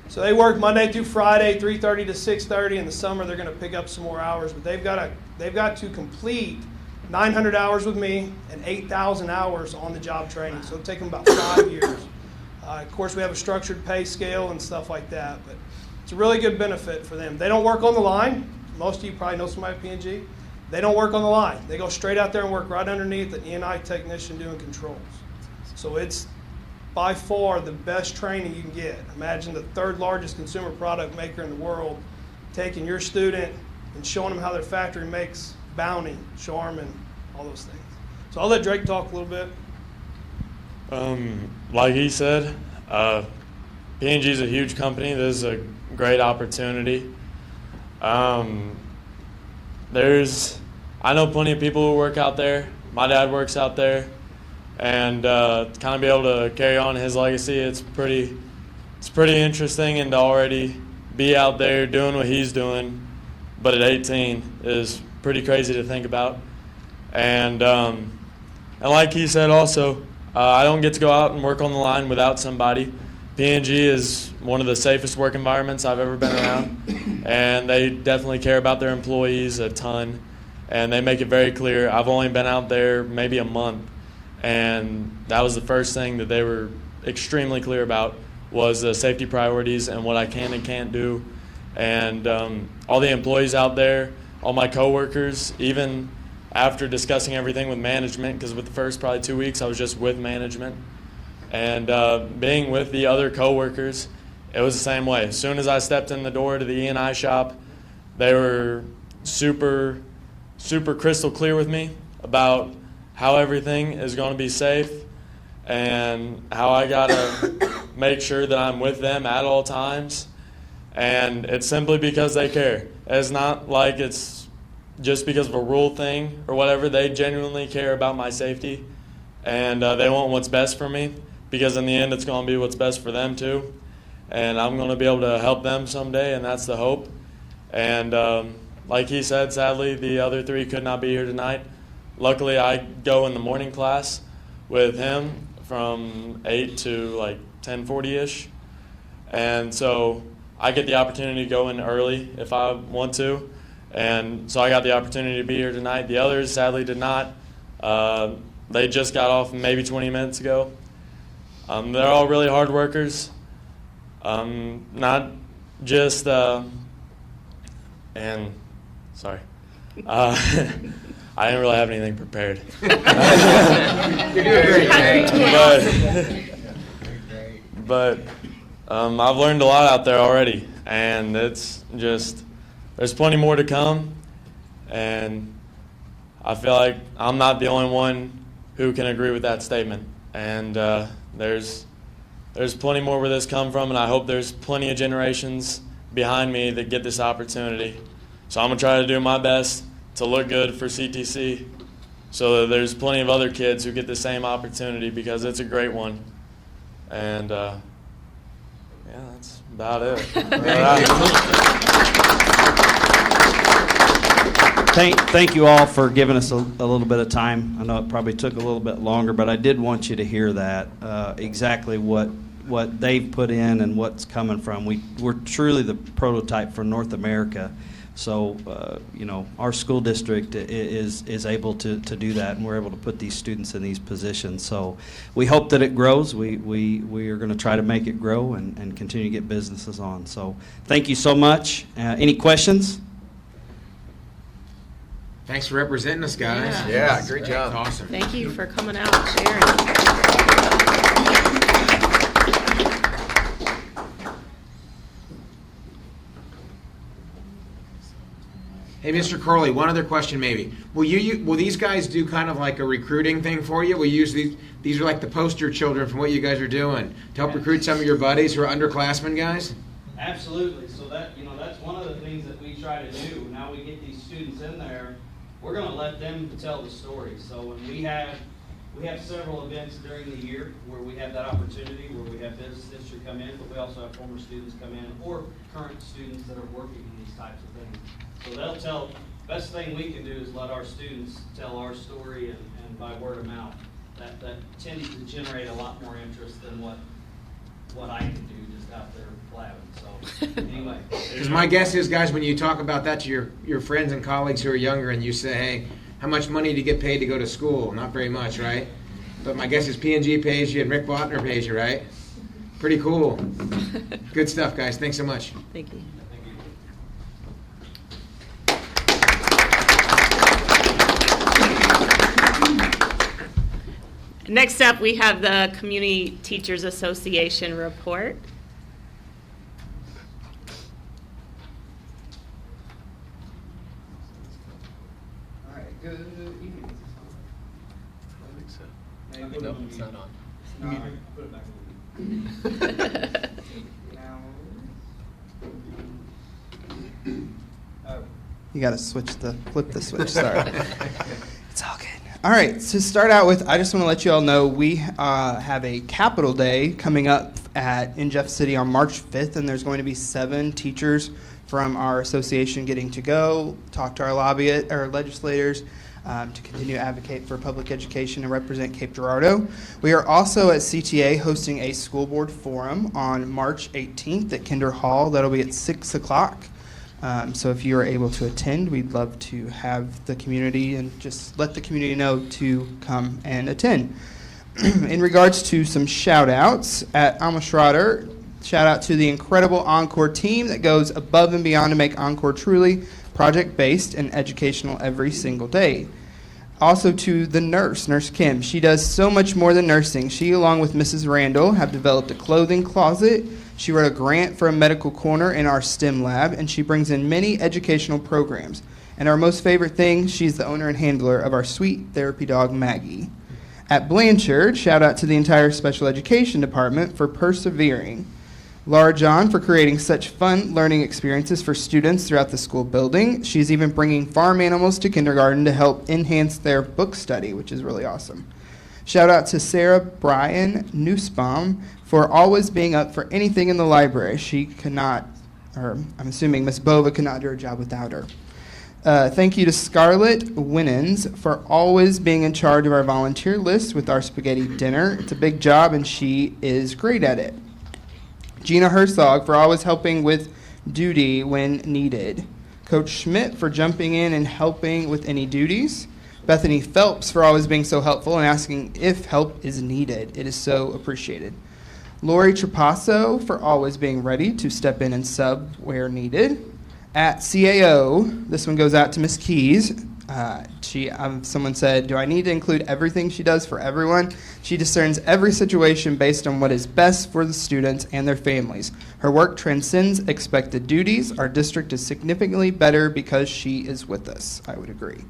So they work Monday through Friday, 3:30 to 6:30. In the summer, they're going to pick up some more hours, but they've got to complete 900 hours with me and 8,000 hours on the job training. So it'll take them about 5 years. Of course, we have a structured pay scale and stuff like that, but it's a really good benefit for them. They don't work on the line. Most of you probably know somebody at P&G. They don't work on the line. They go straight out there and work right underneath an E&I technician doing controls. So it's by far the best training you can get. Imagine the 3rd largest consumer product maker in the world taking your student and showing them how their factory makes Bounty, Charmin, all those things. So I'll let Drake talk a little bit. Like he said, P&G is a huge company. This is a great opportunity. I know plenty of people who work out there. My dad works out there, and to kind of be able to carry on his legacy, it's pretty interesting, and to already be out there doing what he's doing, but at 18 is pretty crazy to think about. And like he said also, I don't get to go out and work on the line without somebody. P&G is one of the safest work environments I've ever been around, and they definitely care about their employees a ton, and they make it very clear. I've only been out there maybe a month, and that was the first thing that they were extremely clear about was the safety priorities and what I can and can't do. And all the employees out there, all my coworkers, even after discussing everything with management, because with the first probably 2 weeks I was just with management, and being with the other coworkers, it was the same way. As soon as I stepped in the door to the E&I shop, they were super crystal clear with me about how everything is going to be safe and how I got to make sure that I'm with them at all times. And it's simply because they care. It's not like it's just because of a rule thing or whatever. They genuinely care about my safety, and they want what's best for me, because in the end it's going to be what's best for them too. And I'm going to be able to help them someday, and that's the hope. And like he said, sadly, the other 3 could not be here tonight. Luckily, I go in the morning class with him from 8 to like 10:40-ish. And so I get the opportunity to go in early if I want to. And so I got the opportunity to be here tonight. The others sadly did not. They just got off maybe 20 minutes ago. They're all really hard workers. Not just, and sorry. I didn't really have anything prepared. You're doing great. But I've learned a lot out there already, and it's just, there's plenty more to come, and I feel like I'm not the only one who can agree with that statement. And there's plenty more where this come from, and I hope there's plenty of generations behind me that get this opportunity. So I'm going to try to do my best to look good for CTC so that there's plenty of other kids who get the same opportunity, because it's a great one. And yeah, that's about it. Thank you all for giving us a little bit of time. I know it probably took a little bit longer, but I did want you to hear that, exactly what they've put in and what's coming from. We're truly the prototype for North America. So, our school district is able to do that, and we're able to put these students in these positions. So we hope that it grows. We are going to try to make it grow and continue to get businesses on. So thank you so much. Any questions? Thanks for representing us, guys. Yeah. Great job. Awesome. Thank you for coming out and sharing. Hey, Mr. Corley, one other question maybe. Will these guys do kind of like a recruiting thing for you? Will you use these are like the poster children from what you guys are doing to help recruit some of your buddies who are underclassmen guys? Absolutely. So that's one of the things that we try to do. Now we get these students in there, we're going to let them tell the story. So when we have several events during the year where we have that opportunity, where we have business history come in, but we also have former students come in or current students that are working in these types of things. So they'll tell, best thing we can do is let our students tell our story, and by word of mouth, that tends to generate a lot more interest than what I can do just out there blabbing. So anyway. Because my guess is, guys, when you talk about that to your friends and colleagues who are younger and you say, hey, how much money do you get paid to go to school? Not very much, right? But my guess is P&G pays you and Rick Botner pays you, right? Pretty cool. Good stuff, guys. Thanks so much. Thank you. Next up, we have the Community Teachers Association report. All right, good evening. Nope, it's not on. All right, put it back. You got to flip the switch. Sorry. It's all good. All right, to start out with, I just want to let you all know we have a Capitol Day coming up in Jeff City on March 5th, and there's going to be 7 teachers from our association getting to go, talk to our legislators, to continue to advocate for public education and represent Cape Girardeau. We are also at CTA hosting a school board forum on March 18th at Kinder Hall. That'll be at 6 o'clock. So if you are able to attend, we'd love to have the community and just let the community know to come and attend. In regards to some shout-outs, at Alma Schroeder, shout-out to the incredible Encore team that goes above and beyond to make Encore truly project-based and educational every single day. Also to the Nurse Kim. She does so much more than nursing. She, along with Mrs. Randall, have developed a clothing closet. She wrote a grant for a medical corner in our STEM lab, and she brings in many educational programs. And our most favorite thing, she's the owner and handler of our sweet therapy dog, Maggie. At Blanchard, shout out to the entire special education department for persevering. Laura John for creating such fun learning experiences for students throughout the school building. She's even bringing farm animals to kindergarten to help enhance their book study, which is really awesome. Shout out to Sarah Bryan Nussbaum for always being up for anything in the library. She could not, or I'm assuming Miss Bova could not do her job without her. Thank you to Scarlett Winans for always being in charge of our volunteer list with our spaghetti dinner. It's a big job and she is great at it. Gina Herzog for always helping with duty when needed. Coach Schmidt for jumping in and helping with any duties. Bethany Phelps for always being so helpful and asking if help is needed. It is so appreciated. Lori Trapasso for always being ready to step in and sub where needed. At CAO, this one goes out to Miss Keys. Someone said, do I need to include everything she does for everyone? She discerns every situation based on what is best for the students and their families. Her work transcends expected duties. Our district is significantly better because she is with us. I would agree.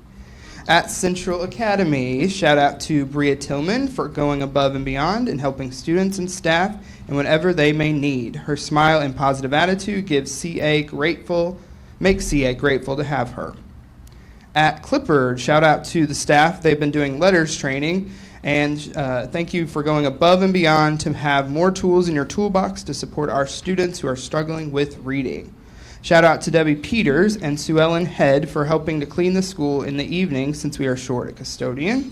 At Central Academy, shout out to Bria Tillman for going above and beyond and helping students and staff in whatever they may need. Her smile and positive attitude makes CA grateful to have her. At Clippard, shout out to the staff. They've been doing letters training, and thank you for going above and beyond to have more tools in your toolbox to support our students who are struggling with reading. Shout out to Debbie Peters and Sue Ellen Head for helping to clean the school in the evening since we are short a custodian.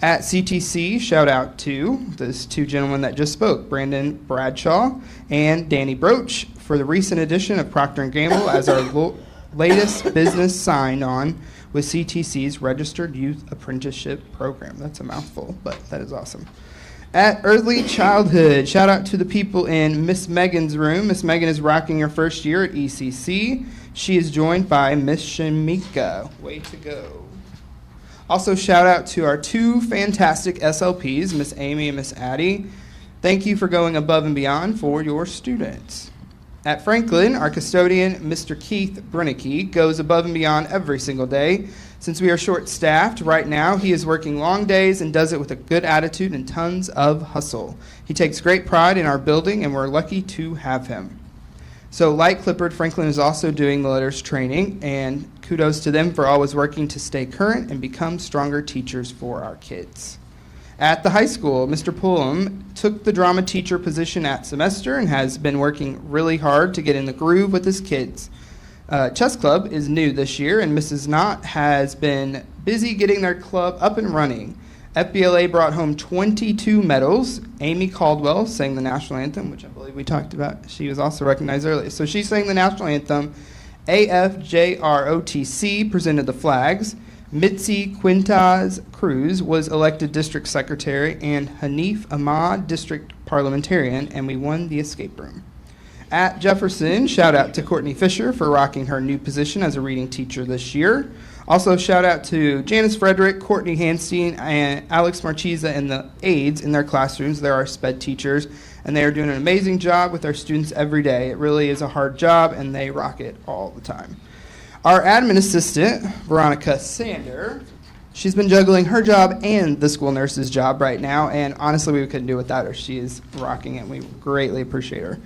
At CTC, shout out to those two gentlemen that just spoke, Brandon Bradshaw and Danny Broach, for the recent addition of Procter & Gamble as our latest business signed on with CTC's Registered Youth Apprenticeship Program. That's a mouthful, but that is awesome. At Early Childhood, shout out to the people in Miss Megan's room. Miss Megan is rocking her first year at ECC. She is joined by Miss Shamika. Way to go. Also, shout out to our two fantastic SLPs, Miss Amy and Miss Addie. Thank you for going above and beyond for your students. At Franklin, our custodian, Mr. Keith Brennicky, goes above and beyond every single day. Since we are short-staffed right now, he is working long days and does it with a good attitude and tons of hustle. He takes great pride in our building, and we're lucky to have him. So like Clippard, Franklin is also doing the letters training, and kudos to them for always working to stay current and become stronger teachers for our kids. At the high school, Mr. Pullum took the drama teacher position at semester and has been working really hard to get in the groove with his kids. Chess Club is new this year, and Mrs. Knott has been busy getting their club up and running. FBLA brought home 22 medals. Amy Caldwell sang the national anthem, which I believe we talked about. She was also recognized earlier. So she sang the national anthem. AFJROTC presented the flags. Mitzi Quintaz Cruz was elected district secretary, and Hanif Ahmad district parliamentarian, and we won the escape room. At Jefferson, shout out to Courtney Fisher for rocking her new position as a reading teacher this year. Also, shout out to Janice Frederick, Courtney Hanstein, and Alex Marchiza and the aides in their classrooms. They're our SPED teachers, and they are doing an amazing job with our students every day. It really is a hard job, and they rock it all the time. Our admin assistant, Veronica Sander, she's been juggling her job and the school nurse's job right now, and honestly, we couldn't do it without her. She is rocking it, and we greatly appreciate her.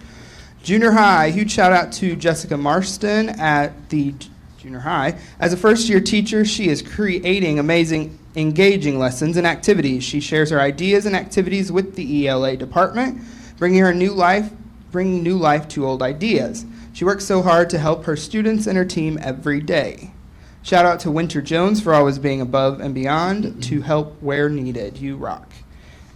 Junior high, huge shout out to Jessica Marston at the junior high. As a first-year teacher, she is creating amazing, engaging lessons and activities. She shares her ideas and activities with the ELA department, bringing new life to old ideas. She works so hard to help her students and her team every day. Shout out to Winter Jones for always being above and beyond to help where needed. You rock.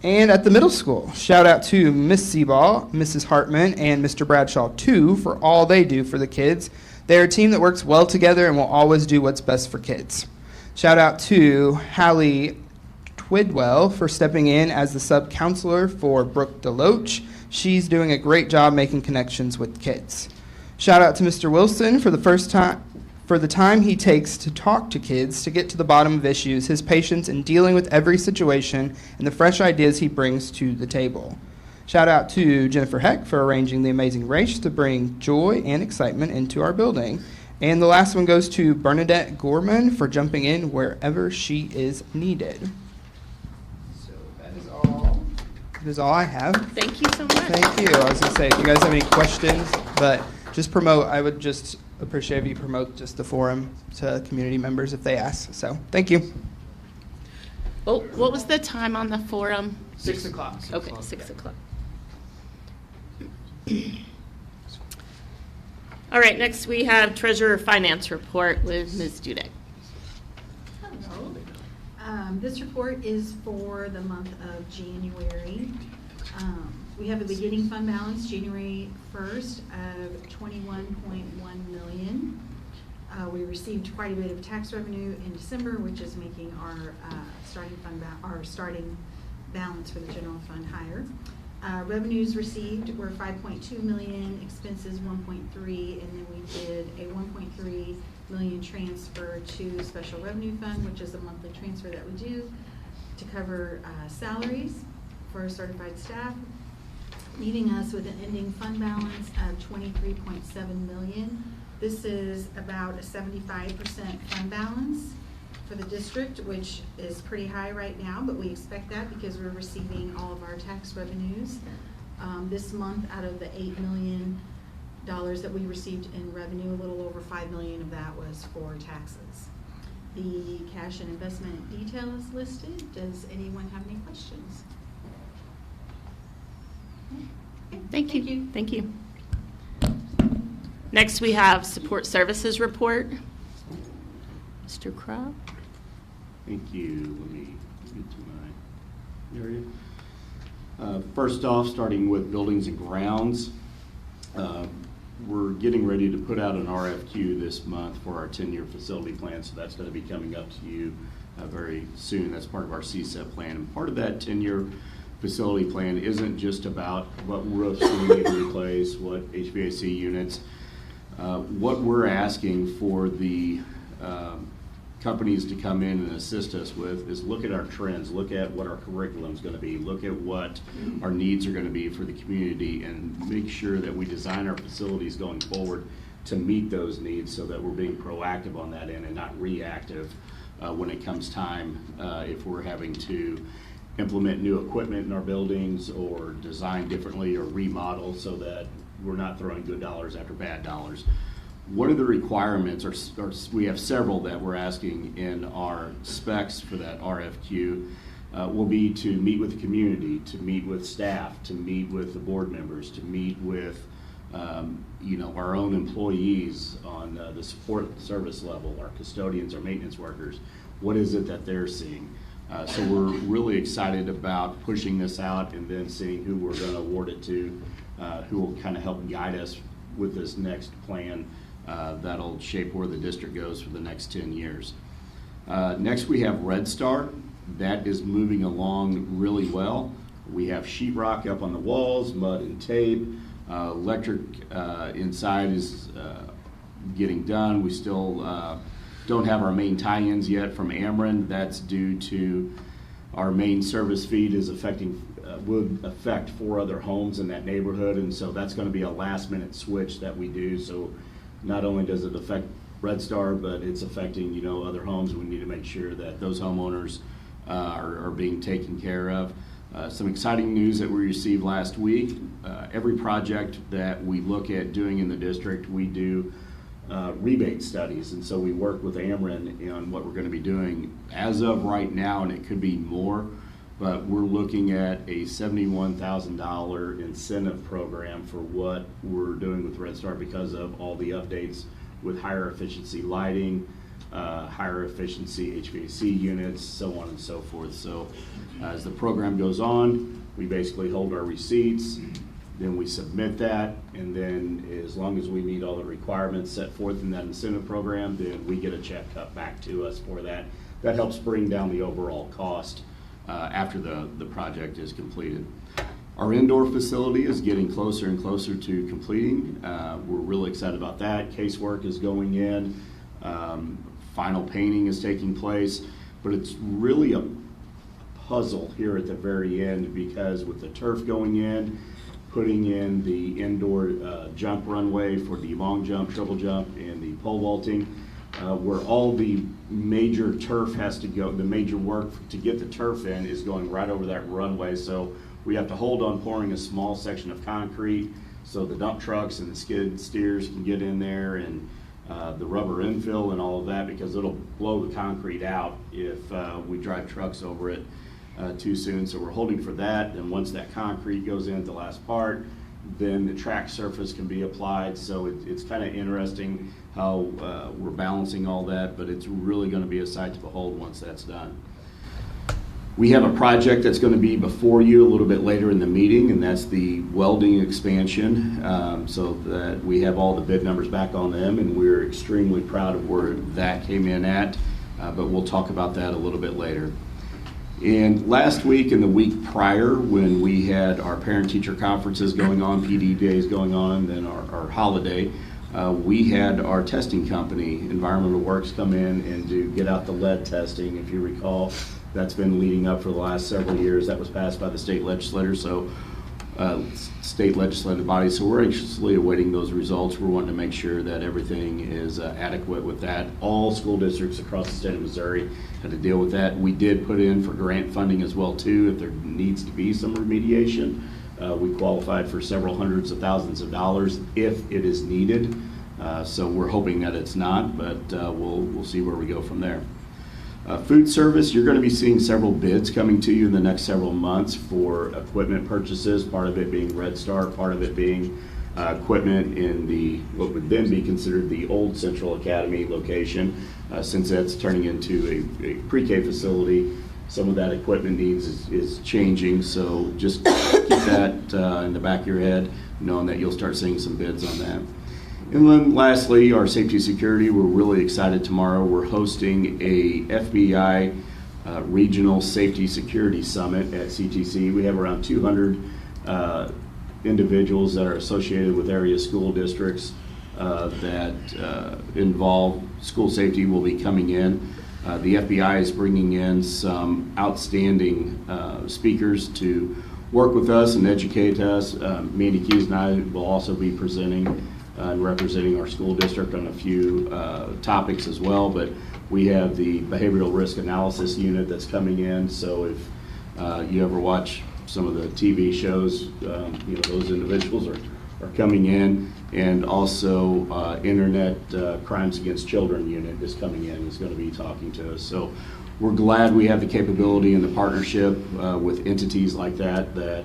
And at the middle school, shout out to Miss Seaball, Mrs. Hartman, and Mr. Bradshaw, too, for all they do for the kids. They're a team that works well together and will always do what's best for kids. Shout out to Hallie Twidwell for stepping in as the sub-counselor for Brooke DeLoach. She's doing a great job making connections with kids. Shout out to Mr. Wilson for the time he takes to talk to kids to get to the bottom of issues, his patience in dealing with every situation, and the fresh ideas he brings to the table. Shout out to Jennifer Heck for arranging the amazing race to bring joy and excitement into our building. And the last one goes to Bernadette Gorman for jumping in wherever she is needed. So that is all. That is all I have. Thank you so much. Thank you. I was going to say, if you guys have any questions, but just promote, I would just appreciate if you promote just the forum to community members if they ask. So thank you. Oh, what was the time on the forum? 6 o'clock. Okay, 6 o'clock. All right, next we have Treasurer Finance Report with Ms. Dudek. Hello. This report is for the month of January. We have a beginning fund balance January 1st of $21.1 million. We received quite a bit of tax revenue in December, which is making our starting balance for the general fund higher. Revenues received were $5.2 million, expenses $1.3 million, and then we did a $1.3 million transfer to special revenue fund, which is a monthly transfer that we do to cover salaries for certified staff, leaving us with an ending fund balance of $23.7 million. This is about a 75% fund balance for the district, which is pretty high right now, but we expect that because we're receiving all of our tax revenues. This month, out of the $8 million that we received in revenue, a little over $5 million of that was for taxes. The cash and investment detail is listed. Does anyone have any questions? Thank you. Thank you. Next, we have support services report. Mr. Crow. Thank you. Let me get to my area. First off, starting with buildings and grounds, we're getting ready to put out an RFQ this month for our 10-year facility plan, so that's going to be coming up to you very soon. That's part of our CSEP plan, and part of that 10-year facility plan isn't just about what roofs we need to replace, what HVAC units. What we're asking for the companies to come in and assist us with is look at our trends, look at what our curriculum is going to be, look at what our needs are going to be for the community, and make sure that we design our facilities going forward to meet those needs so that we're being proactive on that end and not reactive when it comes time if we're having to implement new equipment in our buildings or design differently or remodel so that we're not throwing good dollars after bad dollars. One of the requirements, or we have several that we're asking in our specs for that RFQ, will be to meet with the community, to meet with staff, to meet with the board members, to meet with our own employees on the support service level, our custodians, our maintenance workers. What is it that they're seeing? So we're really excited about pushing this out and then seeing who we're going to award it to, who will kind of help guide us with this next plan that'll shape where the district goes for the next 10 years. Next, we have Red Star. That is moving along really well. We have sheetrock up on the walls, mud and tape. Electric inside is getting done. We still don't have our main tie-ins yet from Ameren. That's due to our main service feed is would affect 4 other homes in that neighborhood, and so that's going to be a last-minute switch that we do. So not only does it affect Red Star, but it's affecting other homes. We need to make sure that those homeowners are being taken care of. Some exciting news that we received last week. Every project that we look at doing in the district, we do rebate studies, and so we work with Ameren on what we're going to be doing. As of right now, and it could be more, but we're looking at a $71,000 incentive program for what we're doing with Red Star because of all the updates with higher efficiency lighting, higher efficiency HVAC units, so on and so forth. So as the program goes on, we basically hold our receipts, then we submit that, and then as long as we meet all the requirements set forth in that incentive program, then we get a check cut back to us for that. That helps bring down the overall cost after the project is completed. Our indoor facility is getting closer and closer to completing. We're really excited about that. Casework is going in. Final painting is taking place, but it's really a puzzle here at the very end because with the turf going in, putting in the indoor jump runway for the long jump, triple jump, and the pole vaulting, where all the major turf has to go, the major work to get the turf in is going right over that runway. So we have to hold on pouring a small section of concrete so the dump trucks and the skid steers can get in there, and the rubber infill and all of that, because it'll blow the concrete out if we drive trucks over it too soon. So we're holding for that, and once that concrete goes in the last part, then the track surface can be applied. So it's kind of interesting how we're balancing all that, but it's really going to be a sight to behold once that's done. We have a project that's going to be before you a little bit later in the meeting, and that's the welding expansion, so that we have all the bid numbers back on them, and we're extremely proud of where that came in at, but we'll talk about that a little bit later. And last week and the week prior, when we had our parent-teacher conferences going on, PD days going on, then our holiday, we had our testing company, Environmental Works, come in and get out the lead testing. If you recall, that's been leading up for the last several years. That was passed by the state legislature, state legislative body. So we're anxiously awaiting those results. We're wanting to make sure that everything is adequate with that. All school districts across the state of Missouri had to deal with that. We did put in for grant funding as well too, if there needs to be some remediation. We qualified for several hundreds of thousands of dollars if it is needed. So we're hoping that it's not, but we'll see where we go from there. Food service, you're going to be seeing several bids coming to you in the next several months for equipment purchases, part of it being Red Star, part of it being equipment in what would then be considered the old Central Academy location, since that's turning into a pre-K facility. Some of that equipment needs is changing, so just keep that in the back of your head, knowing that you'll start seeing some bids on that. And then lastly, our safety security, we're really excited tomorrow. We're hosting a FBI Regional Safety Security Summit at CTC. We have around 200 individuals that are associated with area school districts that involve school safety will be coming in. The FBI is bringing in some outstanding speakers to work with us and educate us. Mandy Keys and I will also be presenting and representing our school district on a few topics as well, but we have the behavioral risk analysis unit that's coming in, so if you ever watch some of the TV shows, those individuals are coming in, and also Internet Crimes Against Children unit is coming in, is going to be talking to us. So we're glad we have the capability and the partnership with entities like that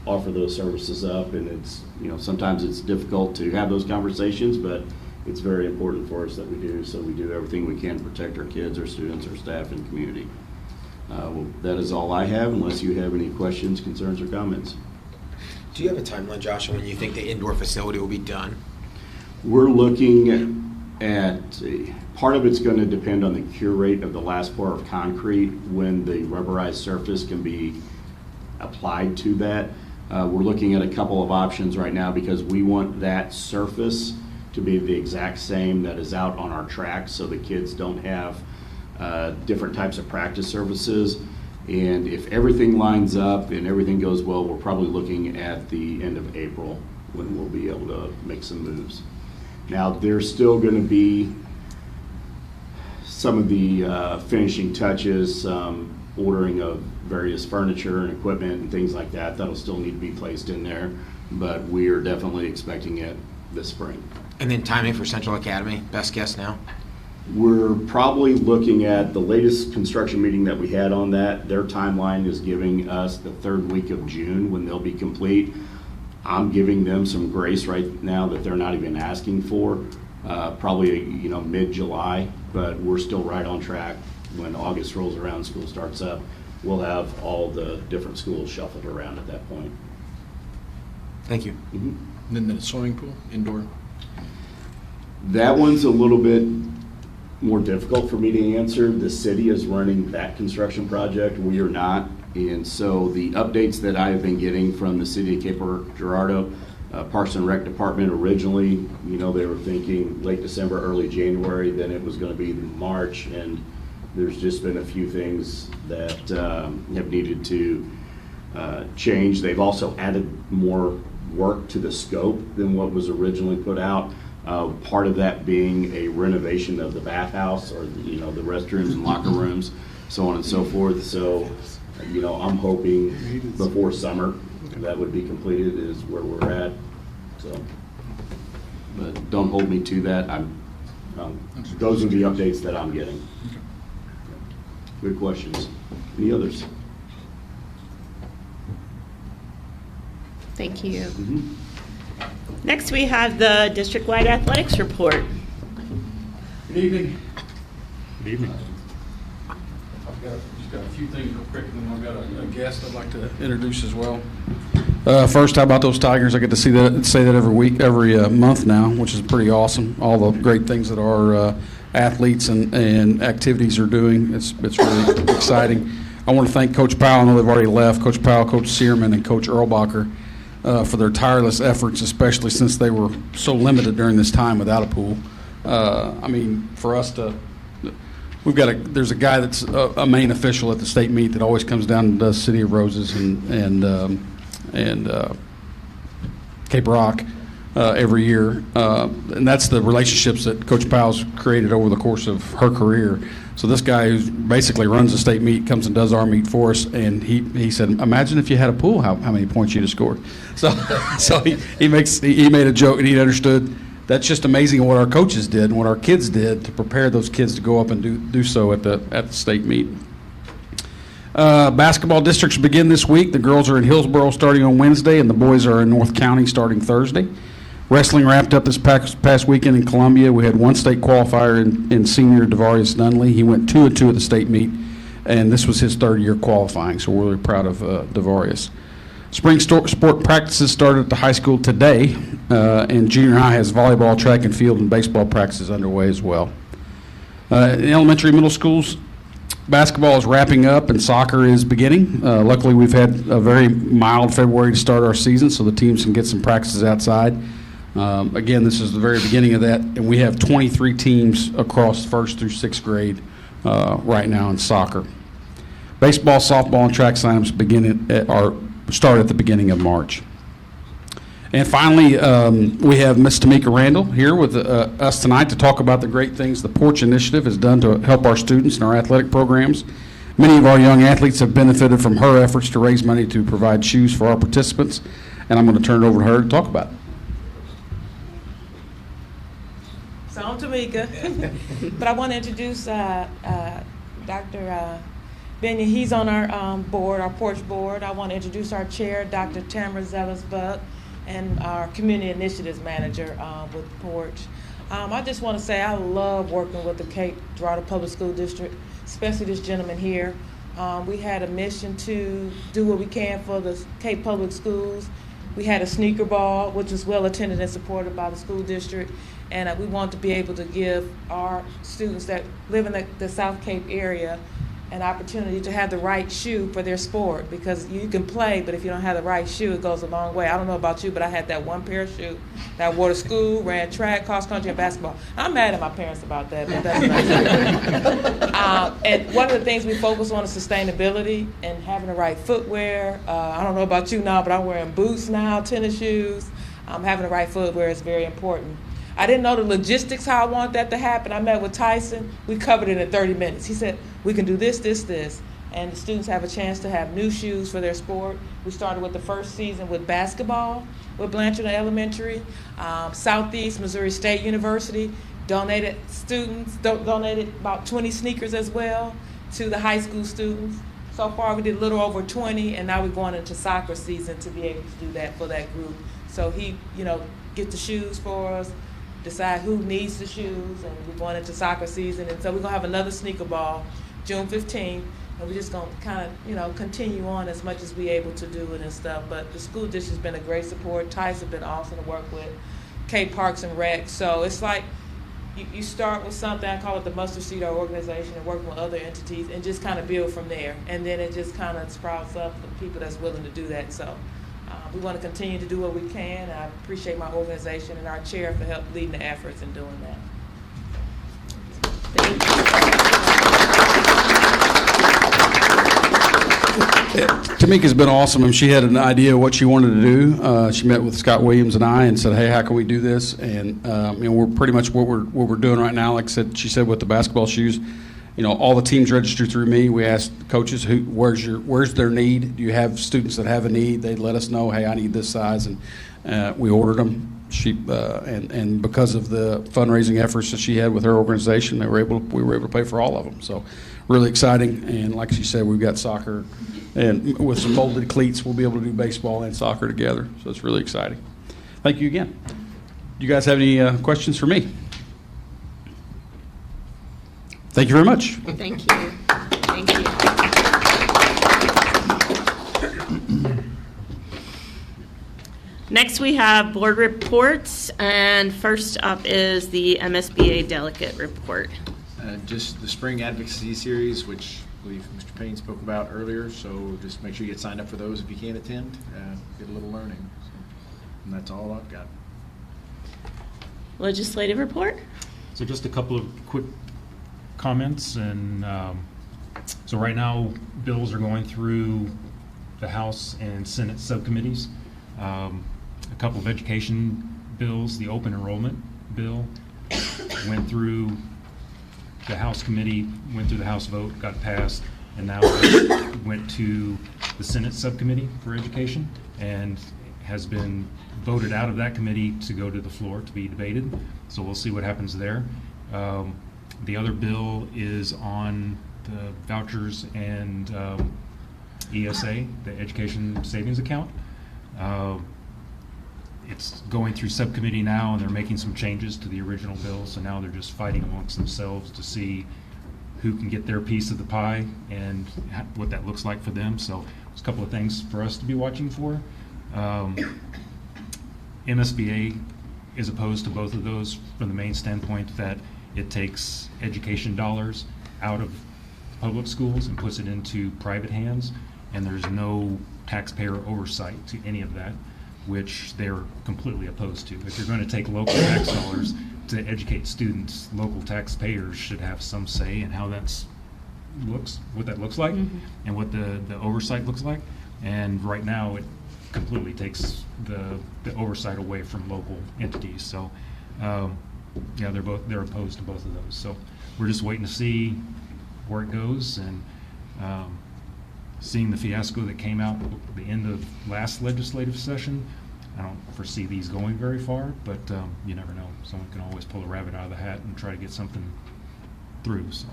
offer those services up, and it's, sometimes it's difficult to have those conversations, but it's very important for us that we do, so we do everything we can to protect our kids, our students, our staff, and community. Well, that is all I have, unless you have any questions, concerns, or comments. Do you have a timeline, Josh, on when you think the indoor facility will be done? We're looking at, part of it's going to depend on the cure rate of the last pour of concrete when the rubberized surface can be applied to that. We're looking at a couple of options right now because we want that surface to be the exact same that is out on our tracks, so the kids don't have different types of practice surfaces. And if everything lines up and everything goes well, we're probably looking at the end of April when we'll be able to make some moves. Now, there's still going to be some of the finishing touches, ordering of various furniture and equipment and things like that. That'll still need to be placed in there, but we are definitely expecting it this spring. And then timing for Central Academy, best guess now? We're probably looking at the latest construction meeting that we had on that. Their timeline is giving us the third week of June when they'll be complete. I'm giving them some grace right now that they're not even asking for, probably mid-July, but we're still right on track. When August rolls around, school starts up, we'll have all the different schools shuffled around at that point. Thank you. Mm-hmm. And then the swimming pool, indoor? That one's a little bit more difficult for me to answer. The city is running that construction project. We are not. And so the updates that I have been getting from the city of Cape Girardeau, Parks and Rec Department originally, they were thinking late December, early January, then it was going to be March, and there's just been a few things that have needed to change. They've also added more work to the scope than what was originally put out. Part of that being a renovation of the bathhouse, or the restrooms and locker rooms, so on and so forth. So, I'm hoping before summer that would be completed is where we're at. So, but don't hold me to that. Those are the updates that I'm getting. Good questions. Any others? Thank you. Next, we have the district-wide athletics report. Good evening. Good evening. I've got just got a few things real quick, and then I've got a guest I'd like to introduce as well. First, how about those Tigers? I get to say that every week, every month now, which is pretty awesome. All the great things that our athletes and activities are doing. It's really exciting. I want to thank Coach Powell. I know they've already left. Coach Powell, Coach Searman, and Coach Erlbacher for their tireless efforts, especially since they were so limited during this time without a pool. I mean, for us to, there's a guy that's a main official at the state meet that always comes down and does City of Roses and Cape Rock every year, and that's the relationships that Coach Powell's created over the course of her career. So this guy who basically runs the state meet comes and does our meet for us, and he said, imagine if you had a pool, how many points you'd have scored. So he made a joke, and he understood that's just amazing what our coaches did and what our kids did to prepare those kids to go up and do so at the state meet. Basketball districts begin this week. The girls are in Hillsborough starting on Wednesday, and the boys are in North County starting Thursday. Wrestling wrapped up this past weekend in Columbia. We had one state qualifier in senior Devarius Dunley. He went 2-2 at the state meet, and this was his third year qualifying, so we're really proud of Devarius. Spring sport practices started at the high school today, and junior high has volleyball, track and field, and baseball practices underway as well. In elementary and middle schools, basketball is wrapping up and soccer is beginning. Luckily, we've had a very mild February to start our season, so the teams can get some practices outside. Again, this is the very beginning of that, and we have 23 teams across 1st through 6th grade right now in soccer. Baseball, softball, and track signups start at the beginning of March. And finally, we have Ms. Tamika Randall here with us tonight to talk about the great things the Porch Initiative has done to help our students in our athletic programs. Many of our young athletes have benefited from her efforts to raise money to provide shoes for our participants, and I'm going to turn it over to her to talk about it. So I'm Tamika, but I want to introduce Dr. Benya. He's on our board, our Porch board. I want to introduce our chair, Dr. Tamara Zealous-Buck, and our community initiatives manager with Porch. I just want to say I love working with the Cape Girardeau Public School District, especially this gentleman here. We had a mission to do what we can for the Cape Public Schools. We had a sneaker ball, which was well attended and supported by the school district, and we want to be able to give our students that live in the South Cape area an opportunity to have the right shoe for their sport, because you can play, but if you don't have the right shoe, it goes a long way. I don't know about you, but I had that one pair of shoes that I wore to school, ran track, cross country, and basketball. I'm mad at my parents about that, but that's nice. And one of the things we focus on is sustainability and having the right footwear. I don't know about you now, but I'm wearing boots now, tennis shoes. Having the right footwear is very important. I didn't know the logistics, how I wanted that to happen. I met with Tyson. We covered it in 30 minutes. He said, we can do this, this, this. And the students have a chance to have new shoes for their sport. We started with the first season with basketball with Blanchard Elementary. Southeast Missouri State University donated about 20 sneakers as well to the high school students. So far, we did a little over 20, and now we're going into soccer season to be able to do that for that group. So he, get the shoes for us, decide who needs the shoes, and we're going into soccer season. And so we're going to have another sneaker ball June 15th, and we're just going to kind of, continue on as much as we're able to do it and stuff. But the school district has been a great support. Tice has been awesome to work with, Cape Parks and Rec. So it's like you start with something, I call it the mustard seed, our organization, and working with other entities, and just kind of build from there. And then it just kind of sprouts up for people that's willing to do that. So we want to continue to do what we can. I appreciate my organization and our chair for help leading the efforts in doing that. Thank you. Tamika's been awesome, and she had an idea of what she wanted to do. She met with Scott Williams and I and said, hey, how can we do this? And we're pretty much what we're doing right now. Like I said, she said with the basketball shoes, all the teams register through me. We ask coaches, where's their need? Do you have students that have a need? They'd let us know, hey, I need this size, and we ordered them. And because of the fundraising efforts that she had with her organization, we were able to pay for all of them. So really exciting. And like she said, we've got soccer, and with some molded cleats, we'll be able to do baseball and soccer together. So it's really exciting. Thank you again. Do you guys have any questions for me? Thank you very much. Thank you. Thank you. Next, we have board reports, and first up is the MSBA delegate report. Just the spring advocacy series, which I believe Mr. Payne spoke about earlier, so just make sure you get signed up for those if you can't attend, get a little learning. So, and that's all I've got. Legislative report. So just a couple of quick comments, and so right now bills are going through the House and Senate subcommittees. A couple of education bills, the open enrollment bill went through the House committee, went through the House vote, got passed, and now it went to the Senate subcommittee for education and has been voted out of that committee to go to the floor to be debated. So we'll see what happens there. The other bill is on the vouchers and ESA, the Education Savings Account. It's going through subcommittee now, and they're making some changes to the original bill, so now they're just fighting amongst themselves to see who can get their piece of the pie and what that looks like for them. So there's a couple of things for us to be watching for. MSBA is opposed to both of those from the main standpoint that it takes education dollars out of public schools and puts it into private hands, and there's no taxpayer oversight to any of that, which they're completely opposed to. If you're going to take local tax dollars to educate students, local taxpayers should have some say in how that looks, what that looks like, and what the oversight looks like. And right now, it completely takes the oversight away from local entities. So, yeah, they're opposed to both of those. So we're just waiting to see where it goes, and seeing the fiasco that came out at the end of last legislative session, I don't foresee these going very far, but you never know. Someone can always pull a rabbit out of the hat and try to get something through. So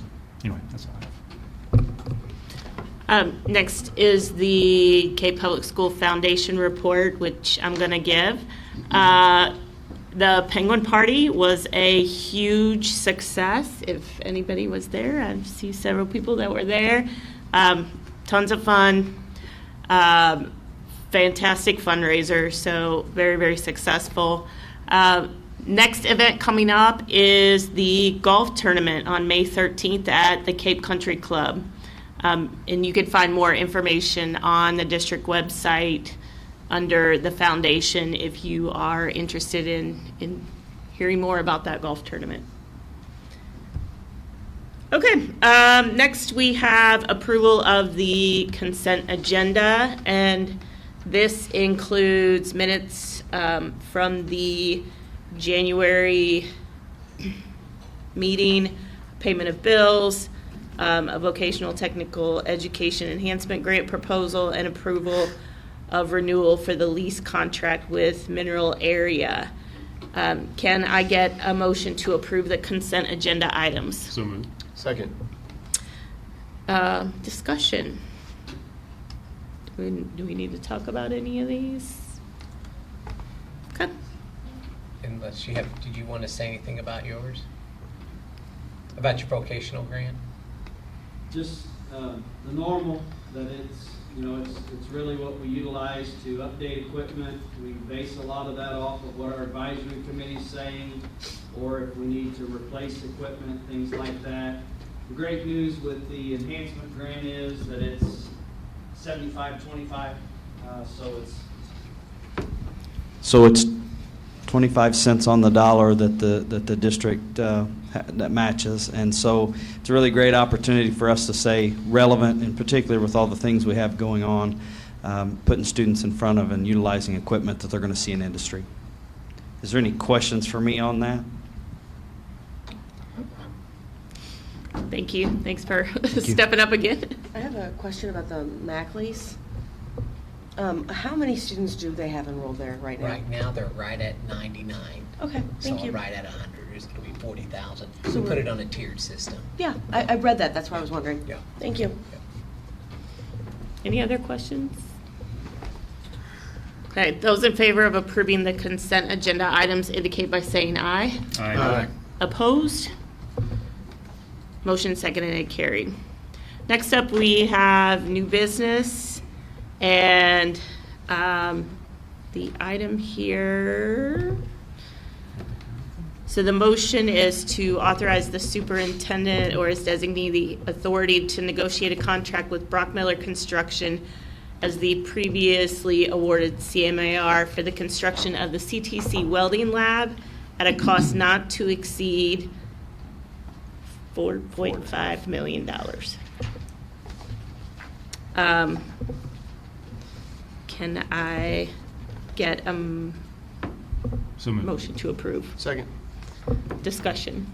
anyway, that's all I have. Next is the Cape Public School Foundation report, which I'm going to give. The Penguin Party was a huge success. If anybody was there, I see several people that were there. Tons of fun, fantastic fundraiser, so very, very successful. Next event coming up is the golf tournament on May 13th at the Cape Country Club. And you can find more information on the district website under the foundation if you are interested in hearing more about that golf tournament. Okay, next we have approval of the consent agenda, and this includes minutes from the January meeting, payment of bills, a vocational technical education enhancement grant proposal, and approval of renewal for the lease contract with Mineral Area. Can I get a motion to approve the consent agenda items? So moved. Second. Discussion. Do we need to talk about any of these? Okay. Unless you have, did you want to say anything about yours? About your vocational grant? Just the normal, that it's, you know, it's really what we utilize to update equipment. We base a lot of that off of what our advisory committee's saying, or if we need to replace equipment, things like that. The great news with the enhancement grant is that it's 75-25, So it's 25 cents on the dollar that the district that matches, and so it's a really great opportunity for us to stay relevant, in particular with all the things we have going on, putting students in front of and utilizing equipment that they're going to see in industry. Is there any questions for me on that? Thank you. Thanks for stepping up again. I have a question about the MAC lease. How many students do they have enrolled there right now? Right now, they're right at 99. Okay, thank so you. Right at 100 is going to be 40,000. So we put it on a tiered system. Yeah, I read that. That's why I was wondering. Yeah. Thank you. Yeah. Any other questions? Okay, those in favor of approving the consent agenda items indicate by saying aye. Aye. Aye. Opposed? Motion seconded and carried. Next up, we have new business, and the item here. So the motion is to authorize the superintendent or his designee the authority to negotiate a contract with Brockmiller Construction as the previously awarded CMAR for the construction of the CTC welding lab at a cost not to exceed $4.5 million. Can I get a So moved. motion to approve? Second. Discussion.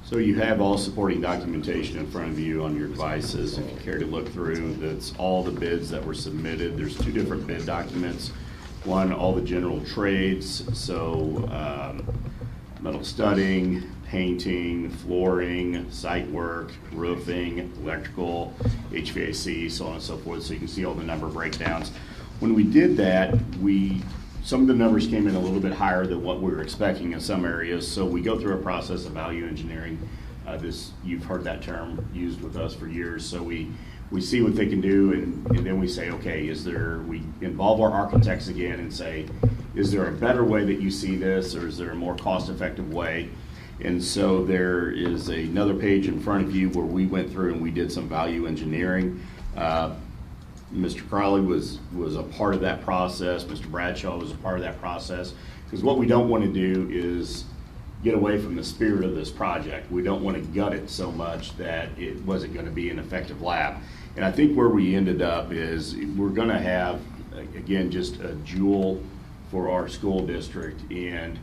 So you have all supporting documentation in front of you on your devices. If you care to look through, that's all the bids that were submitted. There's two different bid documents. One, all the general trades, so metal studding, painting, flooring, site work, roofing, electrical, HVAC, so on and so forth, so you can see all the number breakdowns. When we did that, some of the numbers came in a little bit higher than what we were expecting in some areas, so we go through a process of value engineering. You've heard that term used with us for years, so we see what they can do, and then we say, okay, we involve our architects again and say, is there a better way that you see this, or is there a more cost-effective way? And so there is another page in front of you where we went through and we did some value engineering. Mr. Crowley was a part of that process. Mr. Bradshaw was a part of that process. Because what we don't want to do is get away from the spirit of this project. We don't want to gut it so much that it wasn't going to be an effective lab. And I think where we ended up is we're going to have, again, just a jewel for our school district. And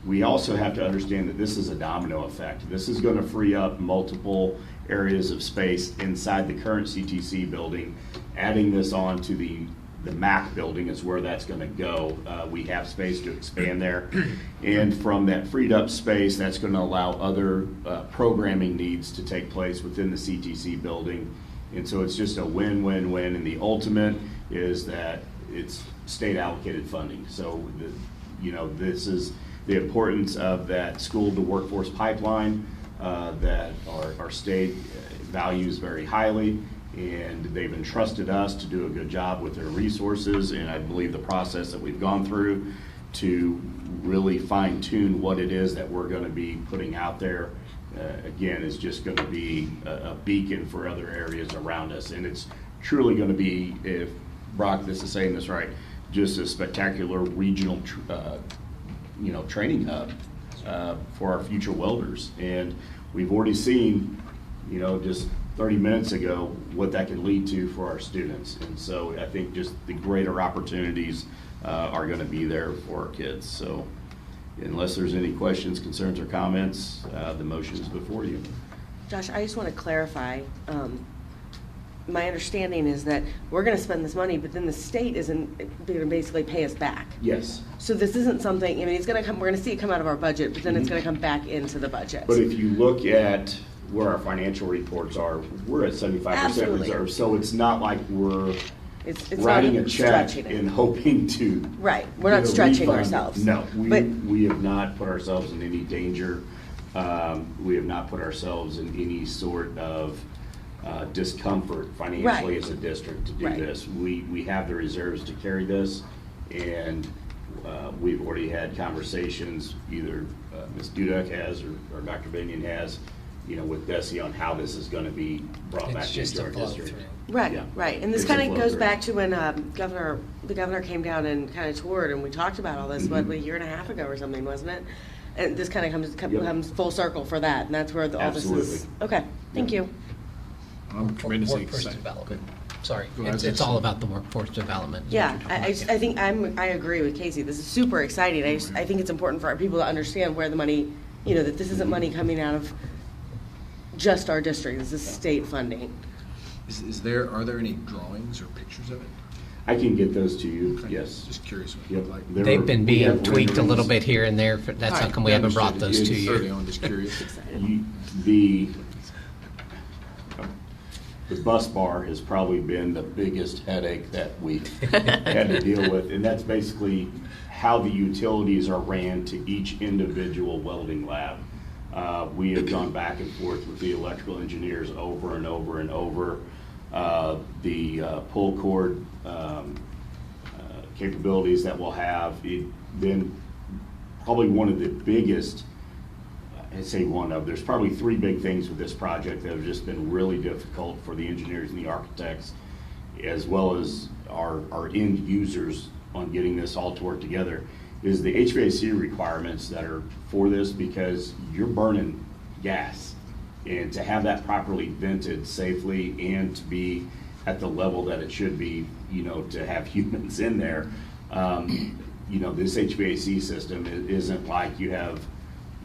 we also have to understand that this is a domino effect. This is going to free up multiple areas of space inside the current CTC building. Adding this on to the MAC building is where that's going to go. We have space to expand there. And from that freed up space, that's going to allow other programming needs to take place within the CTC building. And so it's just a win-win-win. And the ultimate is that it's state allocated funding. So, this is the importance of that school to workforce pipeline that our state values very highly, and they've entrusted us to do a good job with their resources, and I believe the process that we've gone through to really fine tune what it is that we're going to be putting out there, again, is just going to be a beacon for other areas around us, and it's truly going to be, if Brock, this is saying this right, just a spectacular regional training hub for our future welders. And we've already seen, just 30 minutes ago, what that can lead to for our students. And so I think just the greater opportunities are going to be there for our kids. So unless there's any questions, concerns, or comments, the motion is before you. Josh, I just want to clarify. My understanding is that we're going to spend this money, but then the state isn't going to basically pay us back. Yes. So this isn't something, it's going to come, we're going to see it come out of our budget, but then it's going to come back into the budget. But if you look at where our financial reports are, we're at 75% Absolutely. reserve. So it's not like we're it's writing not a check stretching it. and hoping to Right. We're not get a stretching refund. ourselves. No, But we have not put ourselves in any danger. We have not put ourselves in any sort of discomfort financially Right. as a district to do Right. this. We have the reserves to carry this, and we've already had conversations, either Ms. Dudek has or Dr. Binion has, with Desi on how this is going to be brought back into our district. Right, Yeah. right. And this It's a kind of flow goes through. back to when the governor came down and kind of toured, and we talked about all this, Mhm. a year and a half ago or something, wasn't it? And this kind of Yep. comes full circle for that, and that's where all this is. Absolutely. Okay, thank you. I'm tremendously Workforce excited. development. Sorry, Go ahead. it's all about the workforce development. Yeah, I think I agree with Casey. This is super exciting. I think it's important for our people to understand where the money, that this isn't money coming out of just our district. This is state funding. Are there any drawings or pictures of it? I can get those to you, Okay. yes. Just curious what Yep. it looked like. They've been We being have tweaked a little renderings. bit here and there. That's how Alright, come we haven't brought understood. those to It's you. early on, just curious. The bus bar has probably been the biggest headache that we've had to deal with, and that's basically how the utilities are ran to each individual welding lab. We have gone back and forth with the electrical engineers over and over and over the pull cord capabilities that we'll have. Then probably one of the biggest, I'd say there's probably three big things with this project that have just been really difficult for the engineers and the architects, as well as our end users on getting this all to work together, is the HVAC requirements that are for this, because you're burning gas. And to have that properly vented safely and to be at the level that it should be, to have humans in there, this HVAC system isn't like you have,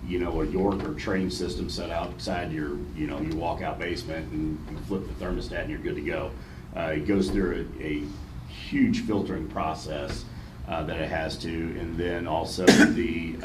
a York or train system set outside your, your walkout basement and you flip the thermostat and you're good to go. It goes through a huge filtering process that it has to, and then also the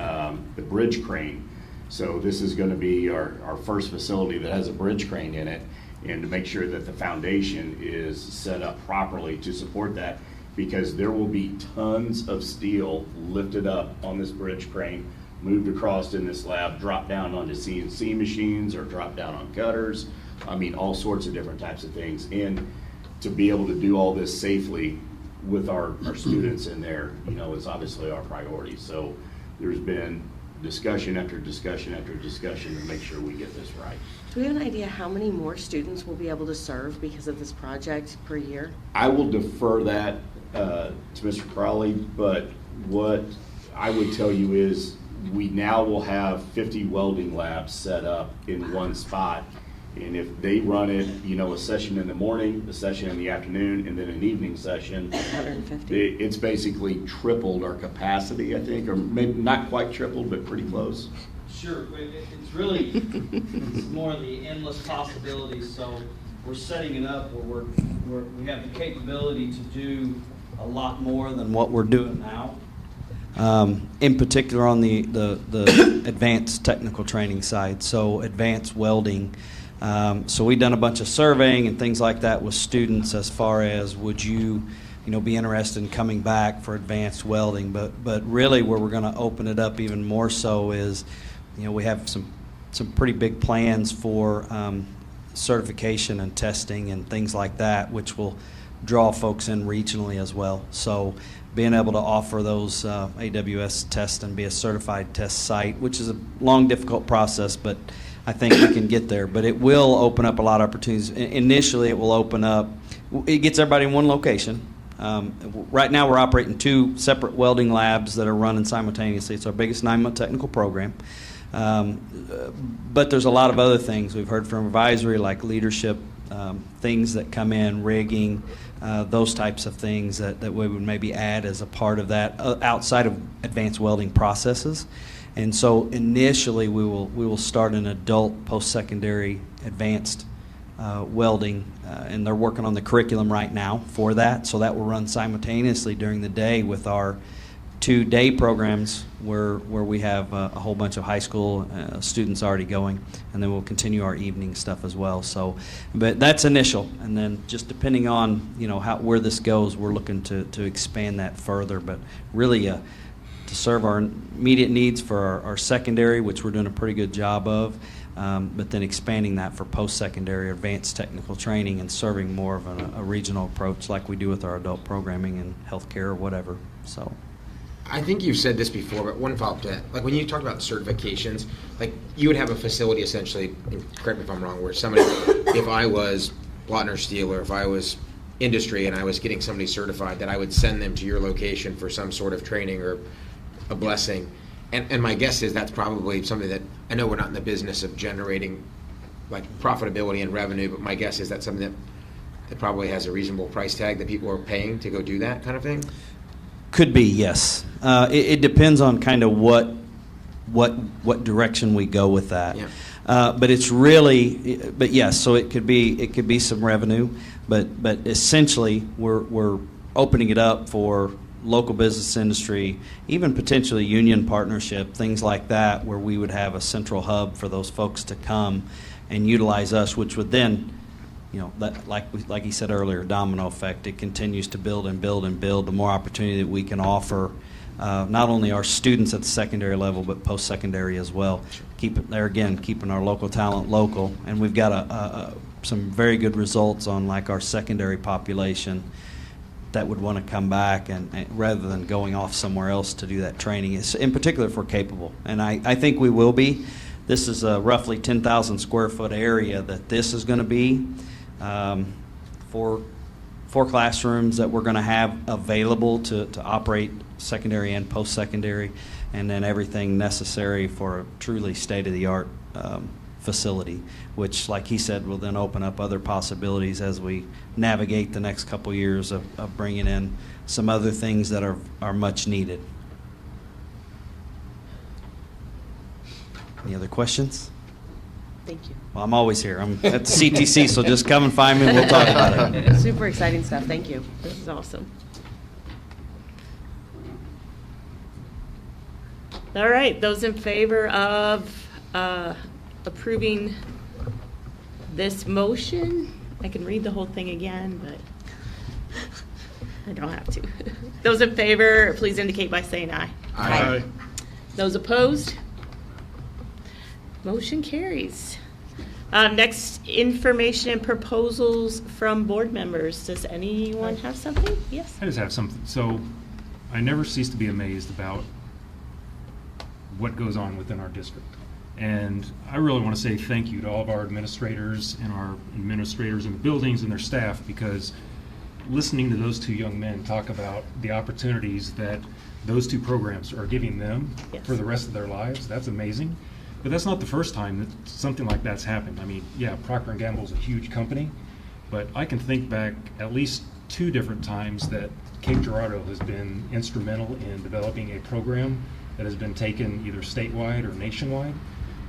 bridge crane. So this is going to be our first facility that has a bridge crane in it, and to make sure that the foundation is set up properly to support that, because there will be tons of steel lifted up on this bridge crane, moved across in this lab, dropped down onto CNC machines or dropped down on cutters. I mean, all sorts of different types of things. And to be able to do all this safely with our students in there, is obviously our priority. So there's been discussion after discussion after discussion to make sure we get this right. Do we have an idea how many more students we'll be able to serve because of this project per year? I will defer that to Mr. Crowley, but what I would tell you is we now will have 50 welding labs set up in one spot. And if they run it, a session in the morning, a session in the afternoon, and then an evening session, 150. It's basically tripled our capacity, I think, or maybe not quite tripled, but pretty close. Sure, it's really, it's more of the endless possibilities. So we're setting it up where we have the capability to do a lot more than what we're doing now. In particular on the advanced technical training side, so advanced welding. So we've done a bunch of surveying and things like that with students as far as would you be interested in coming back for advanced welding. But really where we're going to open it up even more so is, we have some pretty big plans for certification and testing and things like that, which will draw folks in regionally as well. So being able to offer those AWS tests and be a certified test site, which is a long, difficult process, but I think we can get there. But it will open up a lot of opportunities. Initially, it will open up, it gets everybody in one location. Right now, we're operating 2 separate welding labs that are running simultaneously. It's our biggest 9-month technical program. But there's a lot of other things. We've heard from advisory, like leadership, things that come in, rigging, those types of things that we would maybe add as a part of that outside of advanced welding processes. And so initially we will start an adult post-secondary advanced welding, and they're working on the curriculum right now for that. So that will run simultaneously during the day with our 2-day programs where we have a whole bunch of high school students already going, and then we'll continue our evening stuff as well. So, but that's initial, and then just depending on where this goes, we're looking to expand that further. But really, to serve our immediate needs for our secondary, which we're doing a pretty good job of, but then expanding that for post-secondary advanced technical training and serving more of a regional approach like we do with our adult programming and healthcare or whatever. So. I think you've said this before, but one follow-up to that. Like when you talked about certifications, like you would have a facility essentially, correct me if I'm wrong, where somebody, if I was Blattner Steel or if I was industry and I was getting somebody certified, that I would send them to your location for some sort of training or a blessing. And my guess is that's probably something that, I know we're not in the business of generating like profitability and revenue, but my guess is that's something that probably has a reasonable price tag that people are paying to go do that kind of thing. Could be, yes. It depends on kind of what direction we go with that. Yeah. But it's really, but yes. So it could be some revenue, but essentially we're opening it up for local business industry, even potentially union partnership, things like that, where we would have a central hub for those folks to come and utilize us, which would then, that, like he said earlier, domino effect. It continues to build and build and build. The more opportunity that we can offer, not only our students at the secondary level, but post-secondary as well. Keeping our local talent local, and we've got some very good results on like our secondary population that would want to come back and rather than going off somewhere else to do that training. It's, in particular, if we're capable. And I think we will be. This is a roughly 10,000 square foot area that this is going to be. Four classrooms that we're going to have available to operate secondary and post-secondary, and then everything necessary for a truly state-of-the-art facility, which, like he said, will then open up other possibilities as we navigate the next couple years of bringing in some other things that are much needed. Any other questions? Thank you. Well, I'm always here. I'm at the CTC, so just come and find me and we'll talk about it. Super exciting stuff. Thank you. This is awesome. All right, those in favor of approving this motion, I can read the whole thing again, but I don't have to. Those in favor, please indicate by saying aye. Aye. Those opposed? Motion carries. Next, information and proposals from board members. Does anyone have something? Yes. I just have something. So I never cease to be amazed about what goes on within our district. And I really want to say thank you to all of our administrators and our administrators in the buildings and their staff, because listening to those two young men talk about the opportunities that those two programs are giving them for the rest of their lives, that's amazing. But that's not the first time that something like that's happened. I mean, yeah, Procter & Gamble is a huge company, but I can think back at least 2 different times that Cape Girardeau has been instrumental in developing a program that has been taken either statewide or nationwide.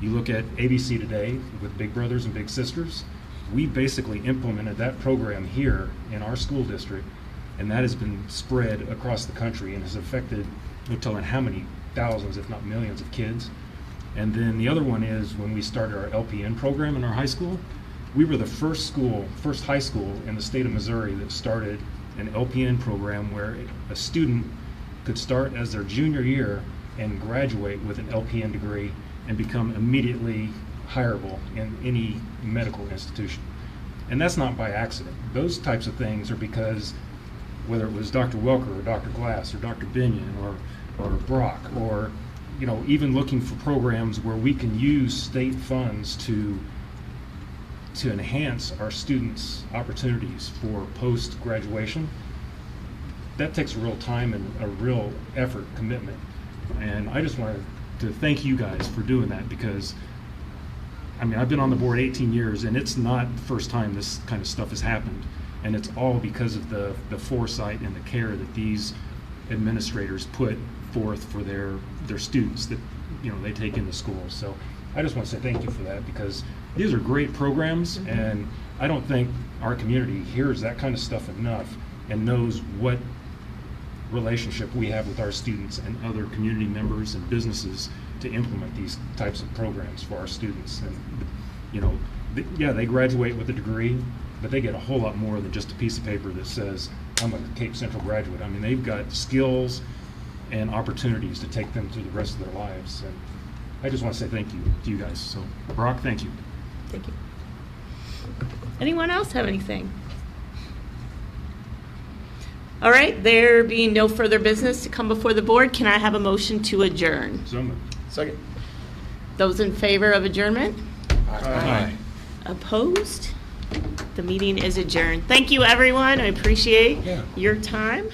You look at ABC Today with Big Brothers and Big Sisters. We basically implemented that program here in our school district, and that has been spread across the country and has affected, no telling how many thousands, if not millions of kids. And then the other one is when we started our LPN program in our high school. We were the first high school in the state of Missouri that started an LPN program where a student could start as their junior year and graduate with an LPN degree and become immediately hireable in any medical institution. And that's not by accident. Those types of things are because whether it was Dr. Welker or Dr. Glass or Dr. Binion or Brock, or even looking for programs where we can use state funds to enhance our students' opportunities for post-graduation, that takes real time and a real effort, commitment. And I just wanted to thank you guys for doing that, because I mean, I've been on the board 18 years and it's not the first time this kind of stuff has happened. And it's all because of the foresight and the care that these administrators put forth for their students that they take into school. So I just want to say thank you for that, because these are great programs, and I don't think our community hears that kind of stuff enough and knows what relationship we have with our students and other community members and businesses to implement these types of programs for our students. And they graduate with a degree, but they get a whole lot more than just a piece of paper that says I'm a Cape Central graduate. I mean, they've got skills and opportunities to take them through the rest of their lives. And I just want to say thank you to you guys. So, Brock, thank you. Thank you. Anyone else have anything? All right, there being no further business to come before the board, can I have a motion to adjourn? So moved. Second. Those in favor of adjournment? Aye. Opposed? The meeting is adjourned. Thank you, everyone. I appreciate your time.